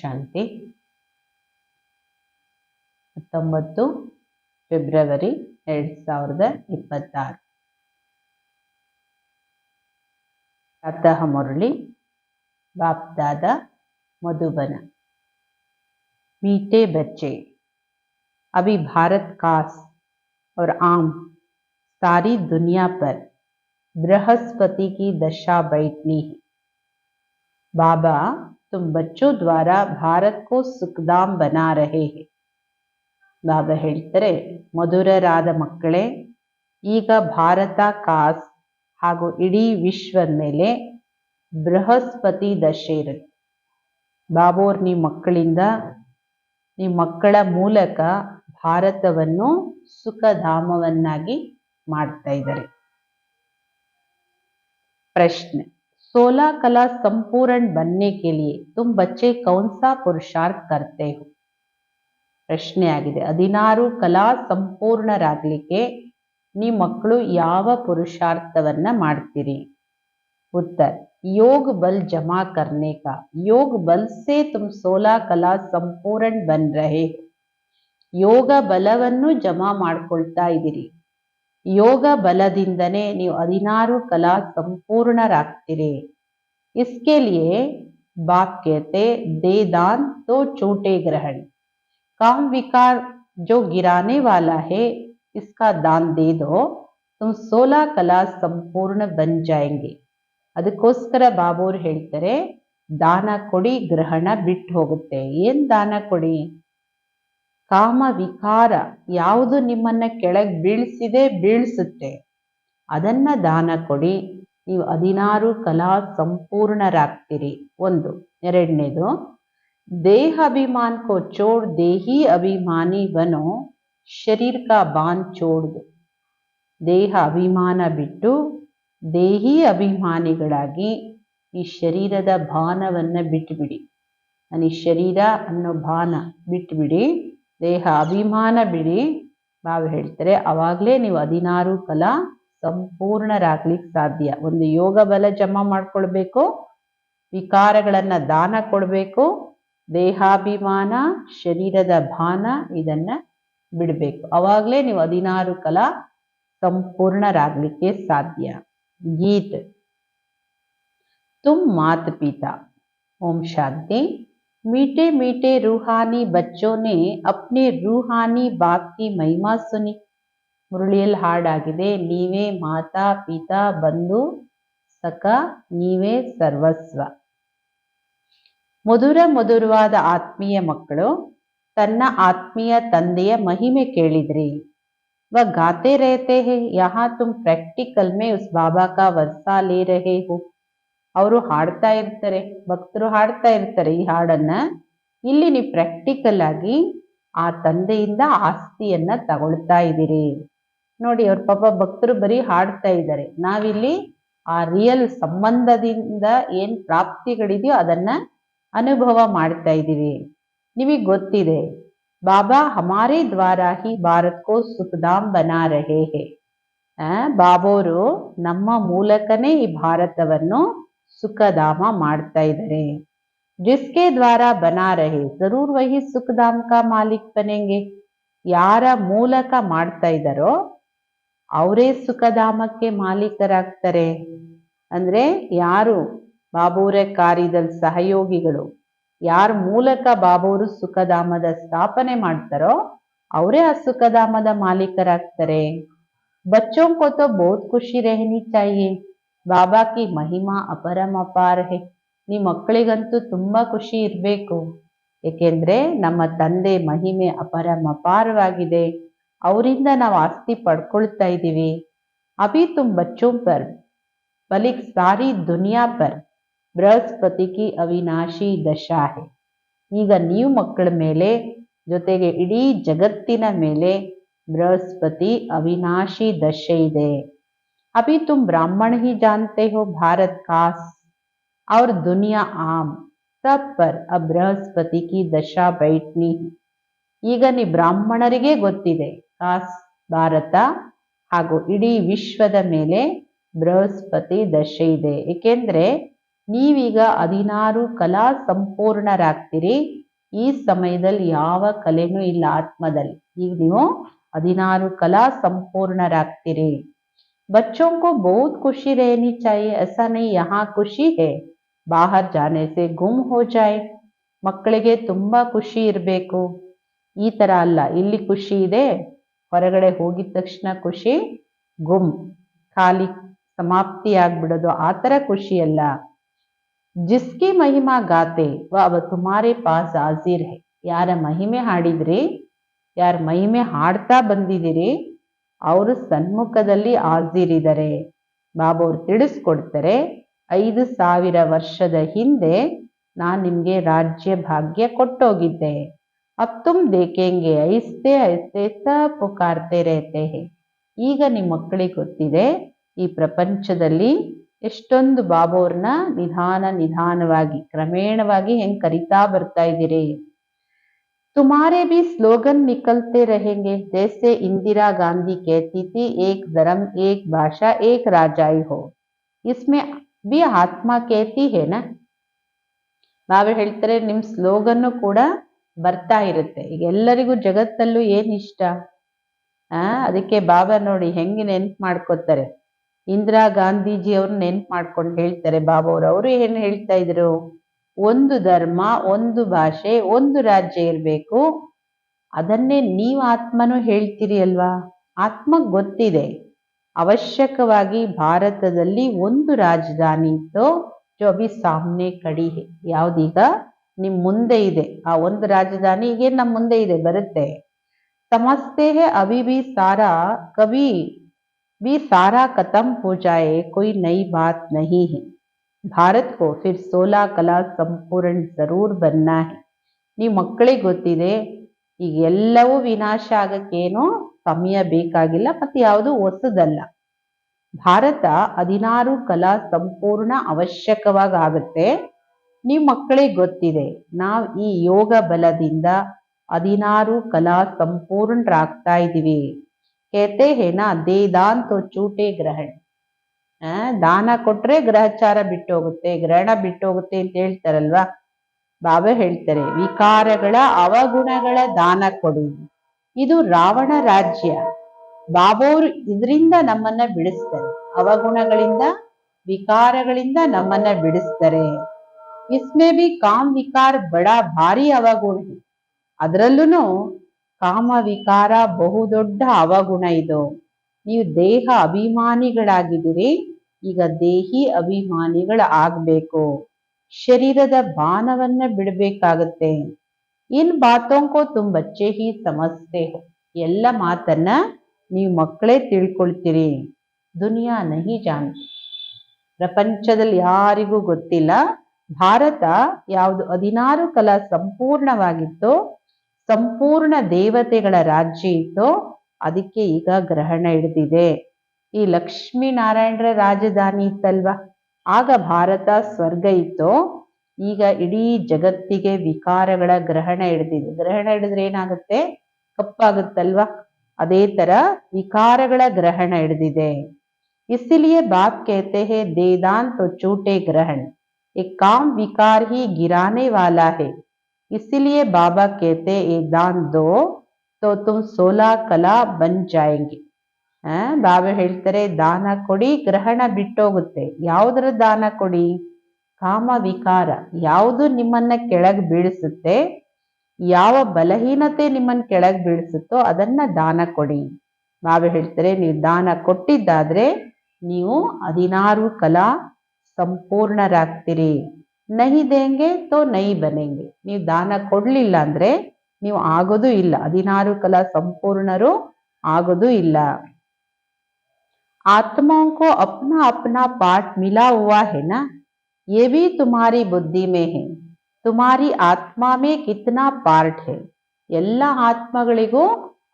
ಶಾಂತಿ 19 February 2026 प्रातः मुरली बाप दादा मधुबन। मीठे बच्चे, अभी भारत खास और आम सारी दुनिया पर बृहस्पति की दशा बैठनी है। बाबा तुम बच्चों द्वारा भारत को सुखधाम बना रहे हैं। ಬಾಬಾ ಹೇಳ್ತಾರೆ, ಮಧುರರಾದ ಮಕ್ಕಳೇ, ಈಗ ಭಾರತ ಕಾಸ್ ಹಾಗೂ ಇಡೀ ವಿಶ್ವದ ಮೇಲೆ ಬೃಹಸ್ಪತಿ ದಶೆ ಇರುತ್ತೆ. ಬಾಬೋರ್ ನಿಮ್ಮ ಮಕ್ಕಳಿಂದ, ನಿಮ್ಮ ಮಕ್ಕಳ ಮೂಲಕ ಭಾರತವನ್ನು ಸುಖಧಾಮವನ್ನಾಗಿ ಮಾಡ್ತಾ ಇದ್ದಾರೆ. प्रश्न, 16 कला संपूर्ण बनने के लिए तुम बच्चे कौन सा पुरुषार्थ करते हो? ಪ್ರಶ್ನೆ ಆಗಿದೆ, 16 ಕಲಾ ಸಂಪೂರ್ಣರಾಗಲಿಕ್ಕೆ ನಿಮ್ಮ ಮಕ್ಕಳು ಯಾವ ಪುರುಷಾರ್ಥವನ್ನ ಮಾಡ್ತೀರಿ? उत्तर, योग बल जमा करने का। योग बल से तुम 16 कला संपूर्ण बन रहे हो. ಯೋಗ ಬಲವನ್ನು ಜಮಾ ಮಾಡ್ಕೊಳ್ತಾ ಇದ್ದೀರಿ. ಯೋಗ ಬಲದಿಂದನೇ ನೀವು 16 ಕಲಾ ಸಂಪೂರ್ಣರಾಗ್ತೀರಿ. इसके लिए बाप कहते, दे दान तो छोटे ग्रहण। काम विकार जो गिराने वाला है, इसका दान दे दो, तुम 16 कला संपूर्ण बन जाएंगे. ಅದಕ್ಕೋಸ್ಕರ ಬಾಬೋರು ಹೇಳ್ತಾರೆ, ದಾನ ಕೊಡಿ, ಗ್ರಹಣ ಬಿಟ್ಟು ಹೋಗುತ್ತೆ. ಏನ್ ದಾನ ಕೊಡಿ? ಕಾಮ ವಿಕಾರ ಯಾವುದು ನಿಮ್ಮನ್ನ ಕೆಳಗೆ ಬೀಳಿಸುತ್ತೆ, ಅದನ್ನ ದಾನ ಕೊಡಿ. ನೀವು 16 ಕಲಾ ಸಂಪೂರ್ಣರಾಗ್ತೀರಿ. ಒಂದು. ಎರಡನೇದು, देह अभिमान को छोड़ देही अभिमानी बनो, शरीर का बांध छोड़ दो. ದೇಹ ಅಭಿಮಾನ ಬಿಟ್ಟು ದೇಹಿ ಅಭಿಮಾನಿಗಳಾಗಿ ಈ ಶರೀರದ ಭಾನವನ್ನ ಬಿಟ್ಟುಬಿಡಿ. ನಾನು ಈ ಶರೀರ ಅನ್ನೋ ಭಾನ ಬಿಟ್ಟುಬಿಡಿ, ದೇಹ ಅಭಿಮಾನ ಬಿಡಿ. ಬಾಬಾ ಹೇಳ್ತಾರೆ, ಅವಾಗಲೇ ನೀವು 16 ಕಲಾ ಸಂಪೂರ್ಣರಾಗ್ಲಿಕ್ಕೆ ಸಾಧ್ಯ. ಒಂದು ಯೋಗ ಬಲ ಜಮಾ ಮಾಡ್ಕೊಳ್ಬೇಕು, ವಿಕಾರಗಳನ್ನ ದಾನ ಕೊಡಬೇಕು, ದೇಹಾಭಿಮಾನ, ಶರೀರದ ಭಾನ ಇದನ್ನ ಬಿಡಬೇಕು. ಅವಾಗಲೇ ನೀವು 16 ಕಲಾ ಸಂಪೂರ್ಣರಾಗಲಿಕ್ಕೆ ಸಾಧ್ಯ. गीत, तुम मात पिता। ओम शांति। मीठे मीठे रूहानी बच्चों ने अपने रूहानी बाप की महिमा सुनी. ಮುರಳಿಯಲ್ಲಿ ಹಾಡಾಗಿದೆ, ನೀವೇ ಮಾತಾ ಪಿತಾ ಬಂಧು ಸಖ ನೀವೇ ಸರ್ವಸ್ವ. ಮಧುರವಾದ ಆತ್ಮೀಯ ಮಕ್ಕಳು ತನ್ನ ಆತ್ಮೀಯ ತಂದೆಯ ಮಹಿಮೆ ಕೇಳಿದ್ರಿ. वह गाते रहते हैं, यहाँ तुम प्रैक्टिकल में उस बाबा का वर्षा ले रहे हो. ಅವರು ಹಾಡ್ತಾ ಇರ್ತಾರೆ, ಭಕ್ತರು ಹಾಡ್ತಾ ಇರ್ತಾರೆ ಈ ಹಾಡನ್ನ. ಇಲ್ಲಿ ನೀವು ಪ್ರಾಕ್ಟಿಕಲ್ ಆಗಿ ಆ ತಂದೆಯಿಂದ ಆಸ್ತಿಯನ್ನ ತಗೊಳ್ತಾ ಇದ್ದೀರಿ. ನೋಡಿ, ಅವ್ರ ಪಾಪ ಭಕ್ತರು ಬರೀ ಹಾಡ್ತಾ ಇದ್ದಾರೆ, ನಾವಿಲ್ಲಿ ಆ ರಿಯಲ್ ಸಂಬಂಧದಿಂದ ಏನ್ ಪ್ರಾಪ್ತಿಗಳಿದೆಯೋ ಅದನ್ನ ಅನುಭವ ಮಾಡ್ತಾ ಇದ್ದೀವಿ. ನಿಮಗೆ ಗೊತ್ತಿದೆ, बाबा हमारे द्वारा ही भारत को सुखधाम बना रहे हैं. ಬಾಬೋರು ನಮ್ಮ ಮೂಲಕನೇ ಈ ಭಾರತವನ್ನು ಸುಖಧಾಮ ಮಾಡ್ತಾ ಇದ್ದಾರೆ. जिसके द्वारा बना रहे जरूर वही सुखधाम का मालिक बनेंगे. ಯಾರ ಮೂಲಕ ಮಾಡ್ತಾ ಇದ್ದಾರೋ ಅವರೇ ಸುಖಧಾಮಕ್ಕೆ ಮಾಲೀಕರಾಗ್ತಾರೆ. ಅಂದ್ರೆ ಯಾರು ಬಾಬೋರ ಕಾರ್ಯದಲ್ಲಿ ಸಹಯೋಗಿಗಳು, ಯಾರ ಮೂಲಕ ಬಾಬೋರು ಸುಖಧಾಮದ ಸ್ಥಾಪನೆ ಮಾಡ್ತಾರೋ ಅವರೇ ಆ ಸುಖಧಾಮದ ಮಾಲೀಕರಾಗ್ತಾರೆ. बच्चों को तो बहुत खुशी रहनी चाहिए. बाबा की महिमा अपरम अपार है. ನಿಮ್ಮ ಮಕ್ಕಳಿಗಂತೂ ತುಂಬಾ ಖುಷಿ ಇರಬೇಕು, ಏಕೆಂದ್ರೆ ನಮ್ಮ ತಂದೆ ಮಹಿಮೆ ಅಪರಮ ಅಪಾರವಾಗಿದೆ. ಅವರಿಂದ ನಾವು ಆಸ್ತಿ ಪಡ್ಕೊಳ್ತಾ ಇದ್ದೀವಿ. ಅಭಿ ತುಮ್ ಬಚ್ಚೋं पर बल्कि सारी दुनिया पर ಬೃಹಸ್ಪತಿ ಕಿ ಅವಿನಾಶಿ ದಶಾ ಹೈ. ಈಗ ನೀವು ಮಕ್ಕಳ ಮೇಲೆ ಜೊತೆಗೆ ಇಡೀ ಜಗತ್ತಿನ ಮೇಲೆ ಬೃಹಸ್ಪತಿ ಅವಿನಾಶಿ ದಶೆ ಇದೆ. ಅಭಿ ತುಮ್ ಬ್ರಾಹ್ಮಣ ಹಿ ಜಾನ್ತೆ ಹೋ ಭಾರತ್ ಕಾಸ್ और दुनिया आम सब पर अब ಬೃಹಸ್ಪತಿ ಕಿ ದಶಾ ಬೈಟ್ನಿ. ಈಗ ನೀವು ಬ್ರಾಹ್ಮಣರಿಗೆ ಗೊತ್ತಿದೆ, ಕಾಸ್ ಭಾರತ ಹಾಗೂ ಇಡೀ ವಿಶ್ವದ ಮೇಲೆ ಬೃಹಸ್ಪತಿ ದಶೆ ಇದೆ. ಏಕೆಂದ್ರೆ ನೀವೀಗ 16 ಕಲಾ ಸಂಪೂರ್ಣರಾಗ್ತೀರಿ. ಈ ಸಮಯದಲ್ಲಿ ಯಾವ ಕಲೆನೂ ಇಲ್ಲ ಆತ್ಮದಲ್ಲಿ. ಈಗ ನೀವು 16 ಕಲಾ संपूर्णराಗ್ತೀರಿ. बच्चों को बहुत खुशी रहनी चाहिए, ऐसा नहीं यहाँ खुशी है बाहर जाने से गुम हो जाए. ಮಕ್ಕಳಿಗೆ ತುಂಬಾ ಖುಷಿ ಇರಬೇಕು. ಈ ತರ ಅಲ್ಲ, ಇಲ್ಲಿ ಖುಷಿ ಇದೆ, ಹೊರಗಡೆ ಹೋಗಿದ ತಕ್ಷಣ ಖುಷಿ ಗುಮ್, ಖಾಲಿ ಸಮಾಪ್ತಿ ಆಗ್ಬಿಡೋದು, ಆ ತರ ಖುಷಿ ಅಲ್ಲ. ಜಿಸ್ಕಿ ಮಹಿಮಾ ಗಾತೆ ವ ತುಮಾರೆ ಪಾಸ್ ಹಾಜಿರ್ ಹೈ. ಯಾರ ಮಹಿಮೆ ಹಾಡಿದ್ರಿ, ಯಾರ ಮಹಿಮೆ ಹಾಡ್ತಾ ಬಂದಿದ್ದೀರಿ, ಅವರು ಸನ್ಮುಖದಲ್ಲಿ ಹಾಜಿರಿದ್ದಾರೆ. ಬಾಬಾ ಅವ್ರು ತಿಳಿಸ್ಕೊಡ್ತಾರೆ, 5000 ವರ್ಷದ ಹಿಂದೆ ನಾನು ನಿಮ್ಗೆ ರಾಜ್ಯ ಭಾಗ್ಯ ಕೊಟ್ಟೋಗಿದ್ದೆ. ಅಬ್ ತುಮ್ ದೇಖೆಂಗೆ ಐಸ್ತೆ ಐಸ್ತೆ ಸಬ್ ಪುಕಾರ್ತೆ ರೆಹತೆ ಹೈ. ಈಗ ನಿಮ್ಮ ಮಕ್ಕಳಿಗೆ ಗೊತ್ತಿದೆ, ಈ ಪ್ರಪಂಚದಲ್ಲಿ ಎಷ್ಟೊಂದು ಬಾಬಾ ಅವ್ರನ್ನ ನಿಧಾನವಾಗಿ ಕ್ರಮೇಣವಾಗಿ ಹೆಂಗ್ ಕರಿತಾ ಬರ್ತಾ ಇದ್ದೀರಿ. तुम्हारे भी स्लोगन निकलते रहेंगे, जैसे इंदिरा गांधी कहती थी, एक धर्म एक भाषा एक राजाई हो. इसमें भी आत्मा कहती है ना. ಬಾಬಾ ಹೇಳ್ತಾರೆ, ನಿಮ್ ಸ್ಲೋಗನ್ನು ಕೂಡ ಬರ್ತಾ ಇರುತ್ತೆ. ಈಗ ಎಲ್ಲರಿಗೂ ಜಗತ್ತಲ್ಲೂ ಏನ್ ಇಷ್ಟ, ಅದಕ್ಕೆ ಬಾಬಾ ನೋಡಿ ಹೆಂಗೆ ನೆನ್ಪು ಮಾಡ್ಕೋತಾರೆ. ಇಂದಿರಾ ಗಾಂಧೀಜಿ ಅವ್ರನ್ನ ನೆನ್ಪು ಮಾಡ್ಕೊಂಡು ಹೇಳ್ತಾರೆ ಬಾಬಾ ಅವರು ಏನ್ ಹೇಳ್ತಾ ಇದ್ರು, ಒಂದು ಧರ್ಮ, ಒಂದು ಭಾಷೆ, ಒಂದು ರಾಜ್ಯ ಇರಬೇಕು. ಅದನ್ನೇ ನೀವು ಆತ್ಮನು ಹೇಳ್ತೀರಿ ಅಲ್ವಾ. ಆತ್ಮಗ್ ಗೊತ್ತಿದೆ, ಅವಶ್ಯಕವಾಗಿ ಭಾರತದಲ್ಲಿ ಒಂದು ರಾಜಧಾನಿ ಇತ್ತು, ಜೋ ಅಭಿ ಸಾಮ್ನೆ ಖಡಿ ಹೈ. ಯಾವ್ದೀಗ ನಿಮ್ ಮುಂದೆ ಇದೆ, ಆ ಒಂದು ರಾಜಧಾನಿ ಈಗ ನಮ್ ಮುಂದೆ ಇದೆ, ಬರುತ್ತೆ. ಸಮಸ್ತೆ ಹೈ ಅಭಿ ಭಿ ಸಾರಾ ಕಭಿ भी सारा खत्म हो जाए, कोई नई बात नहीं है. भारत को फिर 16 कला संपूर्ण जरूर बनना है. ನೀವು ಮಕ್ಕಳಿಗೆ ಗೊತ್ತಿದೆ, ಈಗ ಎಲ್ಲವೂ ವಿನಾಶ ಆಗಕ್ಕೇನೋ ಸಮಯ ಬೇಕಾಗಿಲ್ಲ, ಮತ್ತೆ ಯಾವುದು ಹೊಸದಲ್ಲ. ಭಾರತ 16 ಕಲಾ ಸಂಪೂರ್ಣ ಅವಶ್ಯಕವಾಗಿ ಆಗುತ್ತೆ. ನೀವು ಮಕ್ಕಳಿಗೆ ಗೊತ್ತಿದೆ, ನಾವು ಈ ಯೋಗ ಬಲದಿಂದ 16 ಕಲಾ ಸಂಪೂರ್ಣರಾಗ್ತಾ ಇದೀವಿ. कहते हैं ना, दे दान तो चूटे ग्रहण. ದಾನ ಕೊಟ್ರೆ ಗ್ರಹಚಾರ ಬಿಟ್ಟೋಗುತ್ತೆ, ಗ್ರಹಣ ಬಿಟ್ಟೋಗುತ್ತೆ ಅಂತ ಹೇಳ್ತಾರಲ್ವಾ. ಬಾಬಾ ಹೇಳ್ತಾರೆ, ವಿಕಾರಗಳ ಅವಗುಣಗಳ ದಾನ ಕೊಡು. ಇದು ರಾವಣ ರಾಜ್ಯ. ಬಾಬೋರು ಇದರಿಂದ ನಮ್ಮನ್ನ ಬಿಡಿಸ್ತಾರೆ, ಅವಗುಣಗಳಿಂದ ವಿಕಾರಗಳಿಂದ ನಮ್ಮನ್ನ ಬಿಡಿಸ್ತಾರೆ. ಇಸ್ಮೇ ಬಿ ಕಾಮ್ ವಿಕಾರ ಬಡಾ ಭಾರಿ ಅವಗುಣ. ಅದರಲ್ಲೂ ಕಾಮ ವಿಕಾರ ಬಹುದೊಡ್ಡ ಅವಗುಣ ಇದು. ನೀವು ದೇಹ ಅಭಿಮಾನಿಗಳಾಗಿದ್ದೀರಿ, ಈಗ ದೇಹಿ ಅಭಿಮಾನಿಗಳ ಆಗ್ಬೇಕು. ಶರೀರದ ಬಾಣವನ್ನ ಬಿಡಬೇಕಾಗತ್ತೆ. ಇನ್ ಬಾತೋಂಕೋ ತುಮ್ ಬಚ್ಚೆ ಹಿ ಸಮಜ್ತೆ ಹೋ. ಎಲ್ಲ ಮಾತನ್ನ ನೀವು ಮಕ್ಕಳೇ ತಿಳ್ಕೊಳ್ತೀರಿ. ದುನಿಯಾ ನಹಿ ಜಾನ್ತಿ. ಪ್ರಪಂಚದಲ್ಲಿ ಯಾರಿಗೂ ಗೊತ್ತಿಲ್ಲ. ಭಾರತ ಯಾವುದು 16 ಕಲಾ ಸಂಪೂರ್ಣವಾಗಿತ್ತೋ, ಸಂಪೂರ್ಣ ದೇವತೆಗಳ ರಾಜ್ಯ ಇತ್ತೋ, ಅದಕ್ಕೆ ಈಗ ಗ್ರಹಣ ಹಿಡಿದಿದೆ. ಈ ಲಕ್ಷ್ಮೀನಾರಾಯಣರ ರಾಜಧಾನಿ ಇತ್ತಲ್ವಾ, ಆಗ ಭಾರತ ಸ್ವರ್ಗ ಇತ್ತೋ, ಈಗ ಇಡೀ ಜಗತ್ತಿಗೆ ವಿಕಾರಗಳ ಗ್ರಹಣ ಹಿಡಿದಿದೆ. ಗ್ರಹಣ ಹಿಡಿದ್ರೆ ಏನಾಗುತ್ತೆ, ಕಪ್ಪಾಗುತ್ತಲ್ವಾ, ಅದೇ ತರ ವಿಕಾರಗಳ ಗ್ರಹಣ ಹಿಡಿದಿದೆ. ಇಸಿಲಿಯೇ ಬಾಪ್ कहते हैं, दे दान तो चूटे ग्रहण, ये काम विकार ही गिराने वाला है. इसीलिए बाबा कहते, ये दान दो तो तुम 16 कला बन जाएंगे. ಬಾಬಾ ಹೇಳ್ತಾರೆ, ದಾನ ಕೊಡಿ, ಗ್ರಹಣ ಬಿಟ್ಟೋಗುತ್ತೆ. ಯಾವುದರ ದಾನ ಕೊಡಿ, ಕಾಮ ವಿಕಾರ ಯಾವುದು ನಿಮ್ಮನ್ನ ಕೆಳಗೆ ಬೀಳಿಸುತ್ತೆ, ಯಾವ ಬಲಹೀನತೆ ನಿಮ್ಮನ್ನ ಕೆಳಗೆ ಬೀಳಿಸುತ್ತೋ ಅದನ್ನ ದಾನ ಕೊಡಿ. ಬಾಬಾ ಹೇಳ್ತಾರೆ, ನೀವು ದಾನ ಕೊಟ್ಟಿದ್ದಾದ್ರೆ ನೀವು 16 ಕಲಾ ಸಂಪೂರ್ಣರಾಗ್ತೀರಿ. ನಹಿ ದೇಂಗೆ ತೋ ನೈ ಬನೆಂಗೆ. ನೀವು ದಾನ ಕೊಡ್ಲಿಲ್ಲ ಅಂದ್ರೆ ನೀವು ಆಗೋದು ಇಲ್ಲ, 16 ಕಲಾ ಸಂಪೂರ್ಣರು ಆಗೋದು ಇಲ್ಲ. आत्माओं को अपना अपना पार्ट मिला हुआ है ना, ये भी तुम्हारी बुद्धि में है. तुम्हारी आत्मा में कितना पार्ट है. ಎಲ್ಲ ಆತ್ಮಗಳಿಗೂ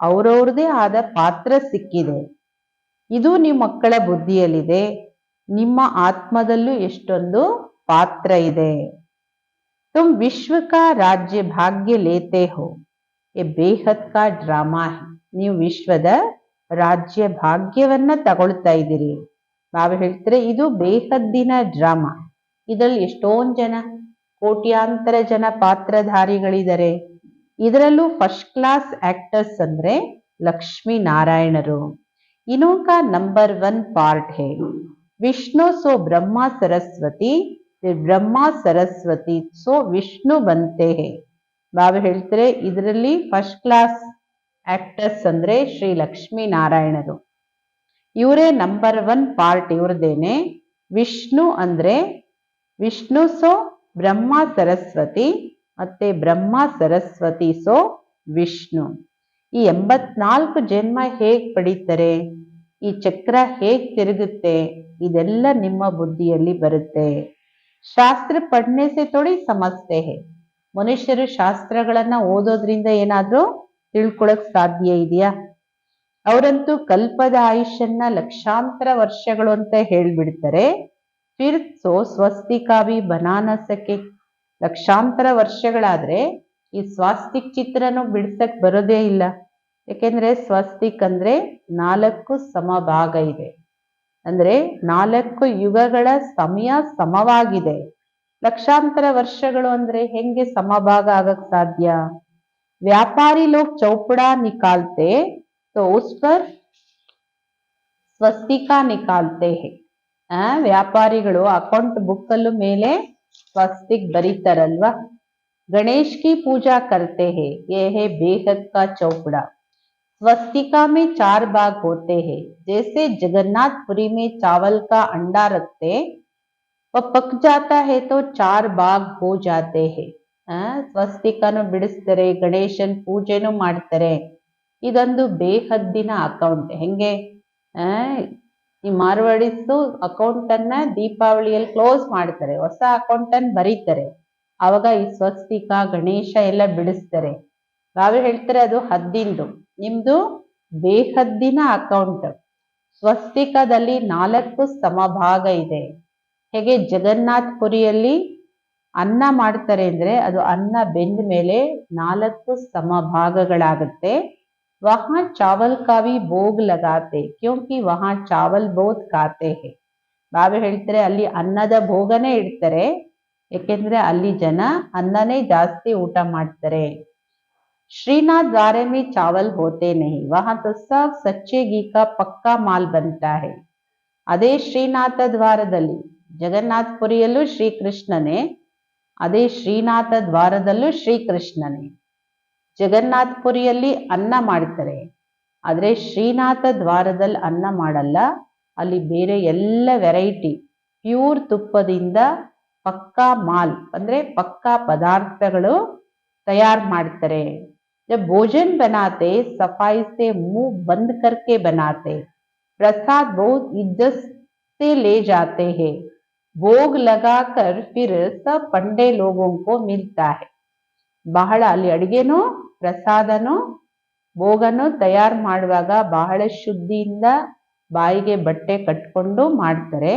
ಅವ್ರವ್ರದೇ ಆದ ಪಾತ್ರ ಸಿಕ್ಕಿದೆ. ಇದು ನಿಮ್ಮ ಮಕ್ಕಳ ಬುದ್ಧಿಯಲ್ಲಿದೆ. ನಿಮ್ಮ ಆತ್ಮದಲ್ಲೂ ಎಷ್ಟೊಂದು ಪಾತ್ರ ಇದೆ. तुम विश्व का राज्य भाग्य लेते हो, ये बेहद का ड्रामा है. ನೀವು ವಿಶ್ವದ ರಾಜ್ಯ ಭಾಗ್ಯವನ್ನ ತಗೊಳ್ತಾ ಇದ್ದೀರಿ. ಬಾಬಾ ಹೇಳ್ತಾರೆ, ಇದು ಬೇಹದ್ದಿನ ಡ್ರಾಮಾ. ಇದರಲ್ಲಿ ಎಷ್ಟೊಂದು ಜನ, ಕೋಟ್ಯಾಂತರ ಜನ ಪಾತ್ರಧಾರಿಗಳಿದ್ದಾರೆ. ಇದರಲ್ಲೂ ಫಸ್ಟ್ ಕ್ಲಾಸ್ ಆಕ್ಟರ್ಸ್ ಅಂದ್ರೆ ಲಕ್ಷ್ಮೀ ನಾರಾಯಣರು. इनों नंबर 1 पार्ट है विष्णु सो ब्रह्मा सरस्वती, फिर ब्रह्मा सरस्वती सो विष्णु बनते हैं. ಬಾಬಾ ಹೇಳ್ತಾರೆ ಇದರಲ್ಲಿ ಫಸ್ಟ್ ಕ್ಲಾಸ್ ಆಕ್ಟರ್ಸ್ ಅಂದ್ರೆ ಶ್ರೀ ಲಕ್ಷ್ಮೀ ನಾರಾಯಣರು. ಇವರೇ ನಂಬರ್ 1 ಪಾರ್ಟ್ ಇವ್ರದೇನೆ. ವಿಷ್ಣು ಅಂದ್ರೆ ವಿಷ್ಣು ಸೋ ಬ್ರಹ್ಮ ಸರಸ್ವತಿ, ಮತ್ತೆ ಬ್ರಹ್ಮ ಸರಸ್ವತಿ ಸೋ ವಿಷ್ಣು. ಈ 84 ಜನ್ಮ ಹೇಗ್ ಪಡೀತಾರೆ, ಈ ಚಕ್ರ ಹೇಗ್ ತಿರುಗುತ್ತೆ, ಇದೆಲ್ಲ ನಿಮ್ಮ ಬುದ್ಧಿಯಲ್ಲಿ ಬರುತ್ತೆ. ಶಾಸ್ತ್ರ ಪढ़ने से थोड़ी समझते हैं. ಮನುಷ್ಯರು ಶಾಸ್ತ್ರಗಳನ್ನ ಓದೋದ್ರಿಂದ ಏನಾದ್ರೂ ತಿಳ್ಕೊಳಕ್ ಸಾಧ್ಯ ಇದೆಯಾ? ಅವರಂತೂ ಕಲ್ಪದ ಆಯುಷ್ಯನ್ನ ಲಕ್ಷಾಂತರ ವರ್ಷಗಳು ಅಂತ ಹೇಳ್ಬಿಡ್ತಾರೆ. ಫಿರ್ ಸೋ ಸ್ವಸ್ತಿಕಾ ಭಿ ಬನಾ ನ ಸಕೆ. ಲಕ್ಷಾಂತರ ವರ್ಷಗಳಾದ್ರೆ ಈ ಸ್ವಾಸ್ತಿಕ್ ಚಿತ್ರನೂ ಬಿಡ್ಸಕ್ ಬರೋದೇ ಇಲ್ಲ. ಯಾಕೆಂದ್ರೆ ಸ್ವಸ್ತಿಕ್ ಅಂದ್ರೆ 4 ಸಮಭಾಗ ಇದೆ, ಅಂದ್ರೆ 4 ಯುಗಗಳ ಸಮಯ ಸಮವಾಗಿದೆ. ಲಕ್ಷಾಂತರ ವರ್ಷಗಳು ಅಂದ್ರೆ ಹೆಂಗೆ ಸಮಭಾಗ ಆಗಕ್ ಸಾಧ್ಯ? ವ್ಯಾಪಾರಿ ಲೋಗ್ ಚೌಪಡಾ ನಿಕಾಲ್ತೆ ತೋ ಉಸ್ ಪರ್ ಸ್ವಸ್ತಿಕಾ ನಿಕಾಲ್ತೆ ಹೇ. ವ್ಯಾಪಾರಿಗಳು ಅಕೌಂಟ್ ಬುಕ್ ಅಲ್ಲೂ ಮೇಲೆ ಸ್ವಸ್ತಿಕ್ ಬರೀತಾರಲ್ವಾ. ಗಣೇಶ್ ಕಿ ಪೂಜಾ ಕರ್ತೆ ಹೇ, ಯೇ ಹೇ ಬೇಹದ್ ಕಾ ಚೌಪಡಾ. स्वस्तिका में 4 भाग होते हैं. जैसे जगन्नाथपुरी में चावल का अंडा रखते, वह पक जाता है तो 4 भाग हो जाते हैं. ಸ್ವಸ್ತಿಕನು ಬಿಡಿಸ್ತಾರೆ, ಗಣೇಶನ್ ಪೂಜೆನೂ ಮಾಡ್ತಾರೆ. ಇದೊಂದು ಬೇಹದ್ದಿನ ಅಕೌಂಟ್. ಹೆಂಗೆ ಈ ಮಾರ್ವಾಡಿಸು ಅಕೌಂಟ್ ಅನ್ನ ದೀಪಾವಳಿಯಲ್ಲಿ ಕ್ಲೋಸ್ ಮಾಡ್ತಾರೆ, ಹೊಸ ಅಕೌಂಟ್ ಅನ್ನು ಬರೀತಾರೆ. ಅವಾಗ ಈ ಸ್ವಸ್ತಿಕ ಗಣೇಶ ಎಲ್ಲ ಬಿಡಿಸ್ತಾರೆ. ಬಾಬಾ ಹೇಳ್ತಾರೆ ಅದು ಹದ್ದಿಂದು, ನಿಮ್ದು ಬೇಹದ್ದಿನ ಅಕೌಂಟ್. ಸ್ವಸ್ತಿಕದಲ್ಲಿ 4 ಸಮಭಾಗ ಇದೆ. ಹೇಗೆ ಜಗನ್ನಾಥ್ ಪುರಿಯಲ್ಲಿ ಅನ್ನ ಮಾಡ್ತಾರೆ ಅಂದ್ರೆ ಅದು ಅನ್ನ ಬೆಂದ ಮೇಲೆ 4 ಸಮಭಾಗಗಳಾಗುತ್ತೆ. ವಹಾ ಚಾವಲ್ ಕಾ ಭಿ ಭೋಗ್ ಲಗಾತೆ ಕ್ಯೋಂಕಿ ವಹಾ ಚಾವಲ್ ಬಹುತ್ ಖಾತೆ ಹೇ. ಬಾಬಾ ಹೇಳ್ತಾರೆ ಅಲ್ಲಿ ಅನ್ನದ ಭೋಗನೇ ಇಡ್ತಾರೆ, ಯಾಕೆಂದ್ರೆ ಅಲ್ಲಿ ಜನ ಅನ್ನನೇ ಜಾಸ್ತಿ ಊಟ ಮಾಡ್ತಾರೆ. श्रीनाथ द्वारे में चावल होते नहीं, वहां तो सब सच्चे घी का पक्का माल बनता है. ಅದೇ ಶ್ರೀನಾಥ ದ್ವಾರದಲ್ಲಿ, ಜಗನ್ನಾಥಪುರಿಯಲ್ಲೂ ಶ್ರೀಕೃಷ್ಣನೇ, ಅದೇ ಶ್ರೀನಾಥ ದ್ವಾರದಲ್ಲೂ ಶ್ರೀಕೃಷ್ಣನೇ. ಜಗನ್ನಾಥಪುರಿಯಲ್ಲಿ ಅನ್ನ ಮಾಡ್ತಾರೆ, ಆದ್ರೆ ಶ್ರೀನಾಥ ದ್ವಾರದಲ್ಲಿ ಅನ್ನ ಮಾಡಲ್ಲ. ಅಲ್ಲಿ ಬೇರೆ ಎಲ್ಲ ವೆರೈಟಿ ಪ್ಯೂರ್ ತುಪ್ಪದಿಂದ ಪಕ್ಕಾ ಮಾಲ್ ಅಂದ್ರೆ ಪಕ್ಕಾ ಪದಾರ್ಥಗಳು ತಯಾರು ಮಾಡ್ತಾರೆ. जब भोजन बनाते सफाई से मुंह बंद करके बनाते, प्रसाद बहुत इज्जत से ले जाते हैं, भोग लगाकर फिर सब पंडे लोगों को मिलता है. ಬಹಳ ಅಲ್ಲಿ ಅಡಿಗೆನೂ ಪ್ರಸಾದನೂ ಭೋಗನೂ ತಯಾರು ಮಾಡುವಾಗ ಬಹಳ ಶುದ್ಧಿಯಿಂದ ಬಾಯಿಗೆ ಬಟ್ಟೆ ಕಟ್ಕೊಂಡು ಮಾಡ್ತಾರೆ.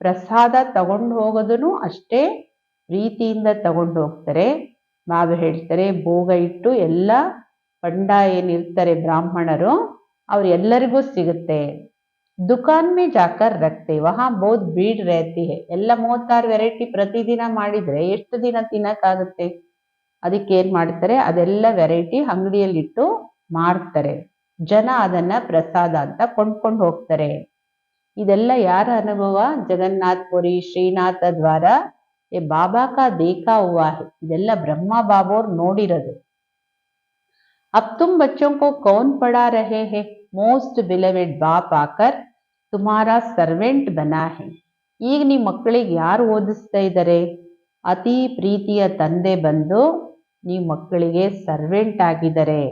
ಪ್ರಸಾದ ತಗೊಂಡು ಹೋಗೋದನ್ನು ಅಷ್ಟೇ ಪ್ರೀತಿಯಿಂದ ತಗೊಂಡು ಹೋಗ್ತಾರೆ. ಬಾಬಾ ಹೇಳ್ತಾರೆ ಭೋಗ ಇಟ್ಟು ಎಲ್ಲ ಪಂಡ ಏನಿರ್ತಾರೆ ಬ್ರಾಹ್ಮಣರು ಅವ್ರೆಲ್ಲರಿಗೂ ಸಿಗುತ್ತೆ. ದುಕಾನ್ ಮೇ ಜಾಕರ್ ರಕ್ತೆ ವಹಾ ಬಹುತ್ ಭೀಡ್ रहती है. ಎಲ್ಲ 36 ವೆರೈಟಿ ಪ್ರತಿದಿನ ಮಾಡಿದ್ರೆ ಎಷ್ಟು ದಿನ ತಿನ್ನಕ್ಕಾಗುತ್ತೆ? ಅದಕ್ಕೆ ಏನ್ ಮಾಡ್ತಾರೆ, ಅದೆಲ್ಲ ವೆರೈಟಿ ಅಂಗಡಿಯಲ್ಲಿಟ್ಟು ಮಾರ್ತಾರೆ. ಜನ ಅದನ್ನ ಪ್ರಸಾದ ಅಂತ ಕೊಂಡ್ಕೊಂಡು ಹೋಗ್ತಾರೆ. ಇದೆಲ್ಲ ಯಾರ ಅನುಭವ? ಜಗನ್ನಾಥಪುರಿ ಶ್ರೀನಾಥ ದ್ವಾರ ये बाबा का देखा हुआ है. ಇದೆಲ್ಲ ಬ್ರಹ್ಮ ಬಾಬೋರ್ ನೋಡಿರೋದು. अब तुम बच्चों को कौन पढ़ा रहे हैं? मोस्ट बिलवेड बाप आकर तुम्हारा सर्वेंट बना है. ಈಗ ನಿಮ್ಮ ಮಕ್ಕಳಿಗೆ ಯಾರು ಓದಿಸ್ತಾ ಇದ್ದಾರೆ? ಅತಿ ಪ್ರೀತಿಯ ತಂದೆ ಬಂದು ನಿಮ್ಮ ಮಕ್ಕಳಿಗೆ ಸರ್ವೆಂಟ್ ಆಗಿದ್ದಾರೆ.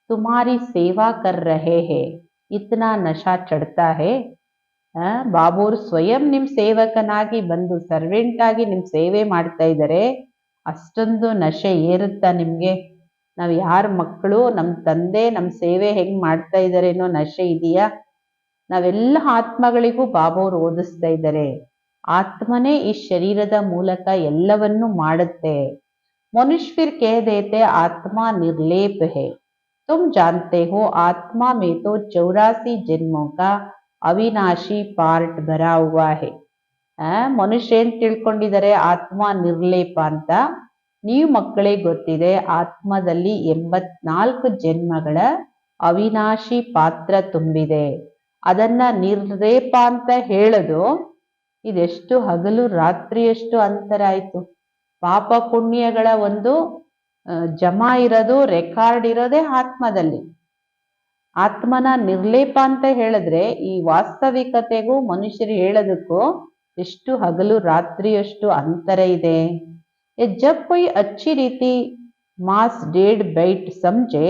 तुम्हारी सेवा कर रहे हैं. इतना नशा चढ़ता है. ಬಾಬೋರ್ ಸ್ವಯಂ ನಿಮ್ ಸೇವಕನಾಗಿ ಬಂದು ಸರ್ವೆಂಟ್ ಆಗಿ ನಿಮ್ ಸೇವೆ ಮಾಡ್ತಾ ಇದ್ದಾರೆ. ಅಷ್ಟೊಂದು ನಶೆ ಏರುತ್ತಾ ನಿಮ್ಗೆ? ನಾವ್ ಯಾರ ಮಕ್ಕಳು, ನಮ್ ತಂದೆ ನಮ್ ಸೇವೆ ಹೆಂಗ್ ಮಾಡ್ತಾ ಇದ್ದಾರೆ ಅನ್ನೋ ನಶೆ ಇದೆಯಾ? ನಾವೆಲ್ಲ ಆತ್ಮಗಳಿಗೂ ಬಾಬೋರ್ ಓದಿಸ್ತಾ ಇದ್ದಾರೆ. ಆತ್ಮನೇ ಈ ಶರೀರದ ಮೂಲಕ ಎಲ್ಲವನ್ನೂ ಮಾಡುತ್ತೆ. ಮನುಷ್ಯ ಫಿರ್ ಕಹ ದೇತೆ ಆತ್ಮ ನಿರ್ಲೇಪ ಹೇ. ತುಮ್ ಜಾನ್ತೆ ಹೋ ಆತ್ಮ ಮೇ ತೋ 84 ಜನ್ಮೋं का अविनाशी पार्ट भरा हुआ है. ಮನುಷ್ಯ ಏನ್ ತಿಳ್ಕೊಂಡಿದ್ದಾರೆ ಆತ್ಮ ನಿರ್ಲೇಪ ಅಂತ. ನೀವು ಮಕ್ಕಳಿಗೆ ಗೊತ್ತಿದೆ ಆತ್ಮದಲ್ಲಿ 84 ಜನ್ಮಗಳ ಅವಿನಾಶಿ ಪಾತ್ರ ತುಂಬಿದೆ. ಅದನ್ನ ನಿರ್ಲೇಪ ಅಂತ ಹೇಳೋದು ಇದೆಷ್ಟು ಹಗಲು ರಾತ್ರಿಯಷ್ಟು ಅಂತರ ಆಯ್ತು. ಪಾಪ ಪುಣ್ಯಗಳ ಒಂದು ಜಮಾ ಇರೋದು, ರೆಕಾರ್ಡ್ ಇರೋದೇ ಆತ್ಮದಲ್ಲಿ. ಆತ್ಮನ ನಿರ್ಲೇಪ ಅಂತ ಹೇಳಿದ್ರೆ ಈ ವಾಸ್ತವಿಕತೆಗೂ ಮನುಷ್ಯರು ಹೇಳೋದಕ್ಕೂ ಎಷ್ಟು ಹಗಲು ರಾತ್ರಿಯಷ್ಟು ಅಂತರ ಇದೆ. जब कोई अच्छी रीति मास डेढ़ बैठ समझे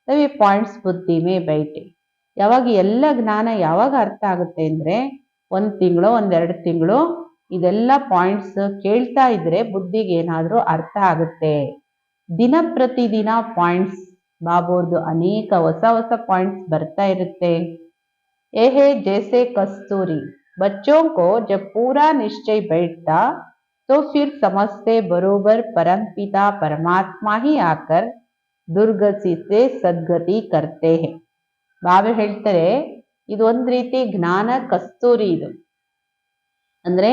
तब ये ಪಾಯಿಂಟ್ಸ್ ಬುದ್ಧಿ ಮೇ ಬೈಟೆ. ಯಾವಾಗ ಎಲ್ಲ ಜ್ಞಾನ ಯಾವಾಗ ಅರ್ಥ ಆಗುತ್ತೆ ಅಂದ್ರೆ 1 ತಿಂಗಳು 1-2 ತಿಂಗಳು ಇದೆಲ್ಲ ಪಾಯಿಂಟ್ಸ್ ಕೇಳ್ತಾ ಇದ್ರೆ ಬುದ್ಧಿಗೆ ಏನಾದ್ರೂ ಅರ್ಥ ಆಗುತ್ತೆ. ದಿನ ಪ್ರತಿದಿನ ಪಾಯಿಂಟ್ಸ್ ಬಾಬೋರ್ದು ಅನೇಕ ಹೊಸ ಹೊಸ ಪಾಯಿಂಟ್ಸ್ ಬರ್ತಾ ಇರುತ್ತೆ. ಏಹೇ ಜೈಸೆ ಕಸ್ತೂರಿ बच्चों को जब पूरा निश्चय बैठता तो फिर समझते बरोबर परमपिता परमात्मा ही आकर दुर्गति से सद्गति करते हैं. ಬಾಬಾ ಹೇಳ್ತಾರೆ ಇದು ಒಂದ್ ರೀತಿ ಜ್ಞಾನ ಕಸ್ತೂರಿ. ಇದು ಅಂದ್ರೆ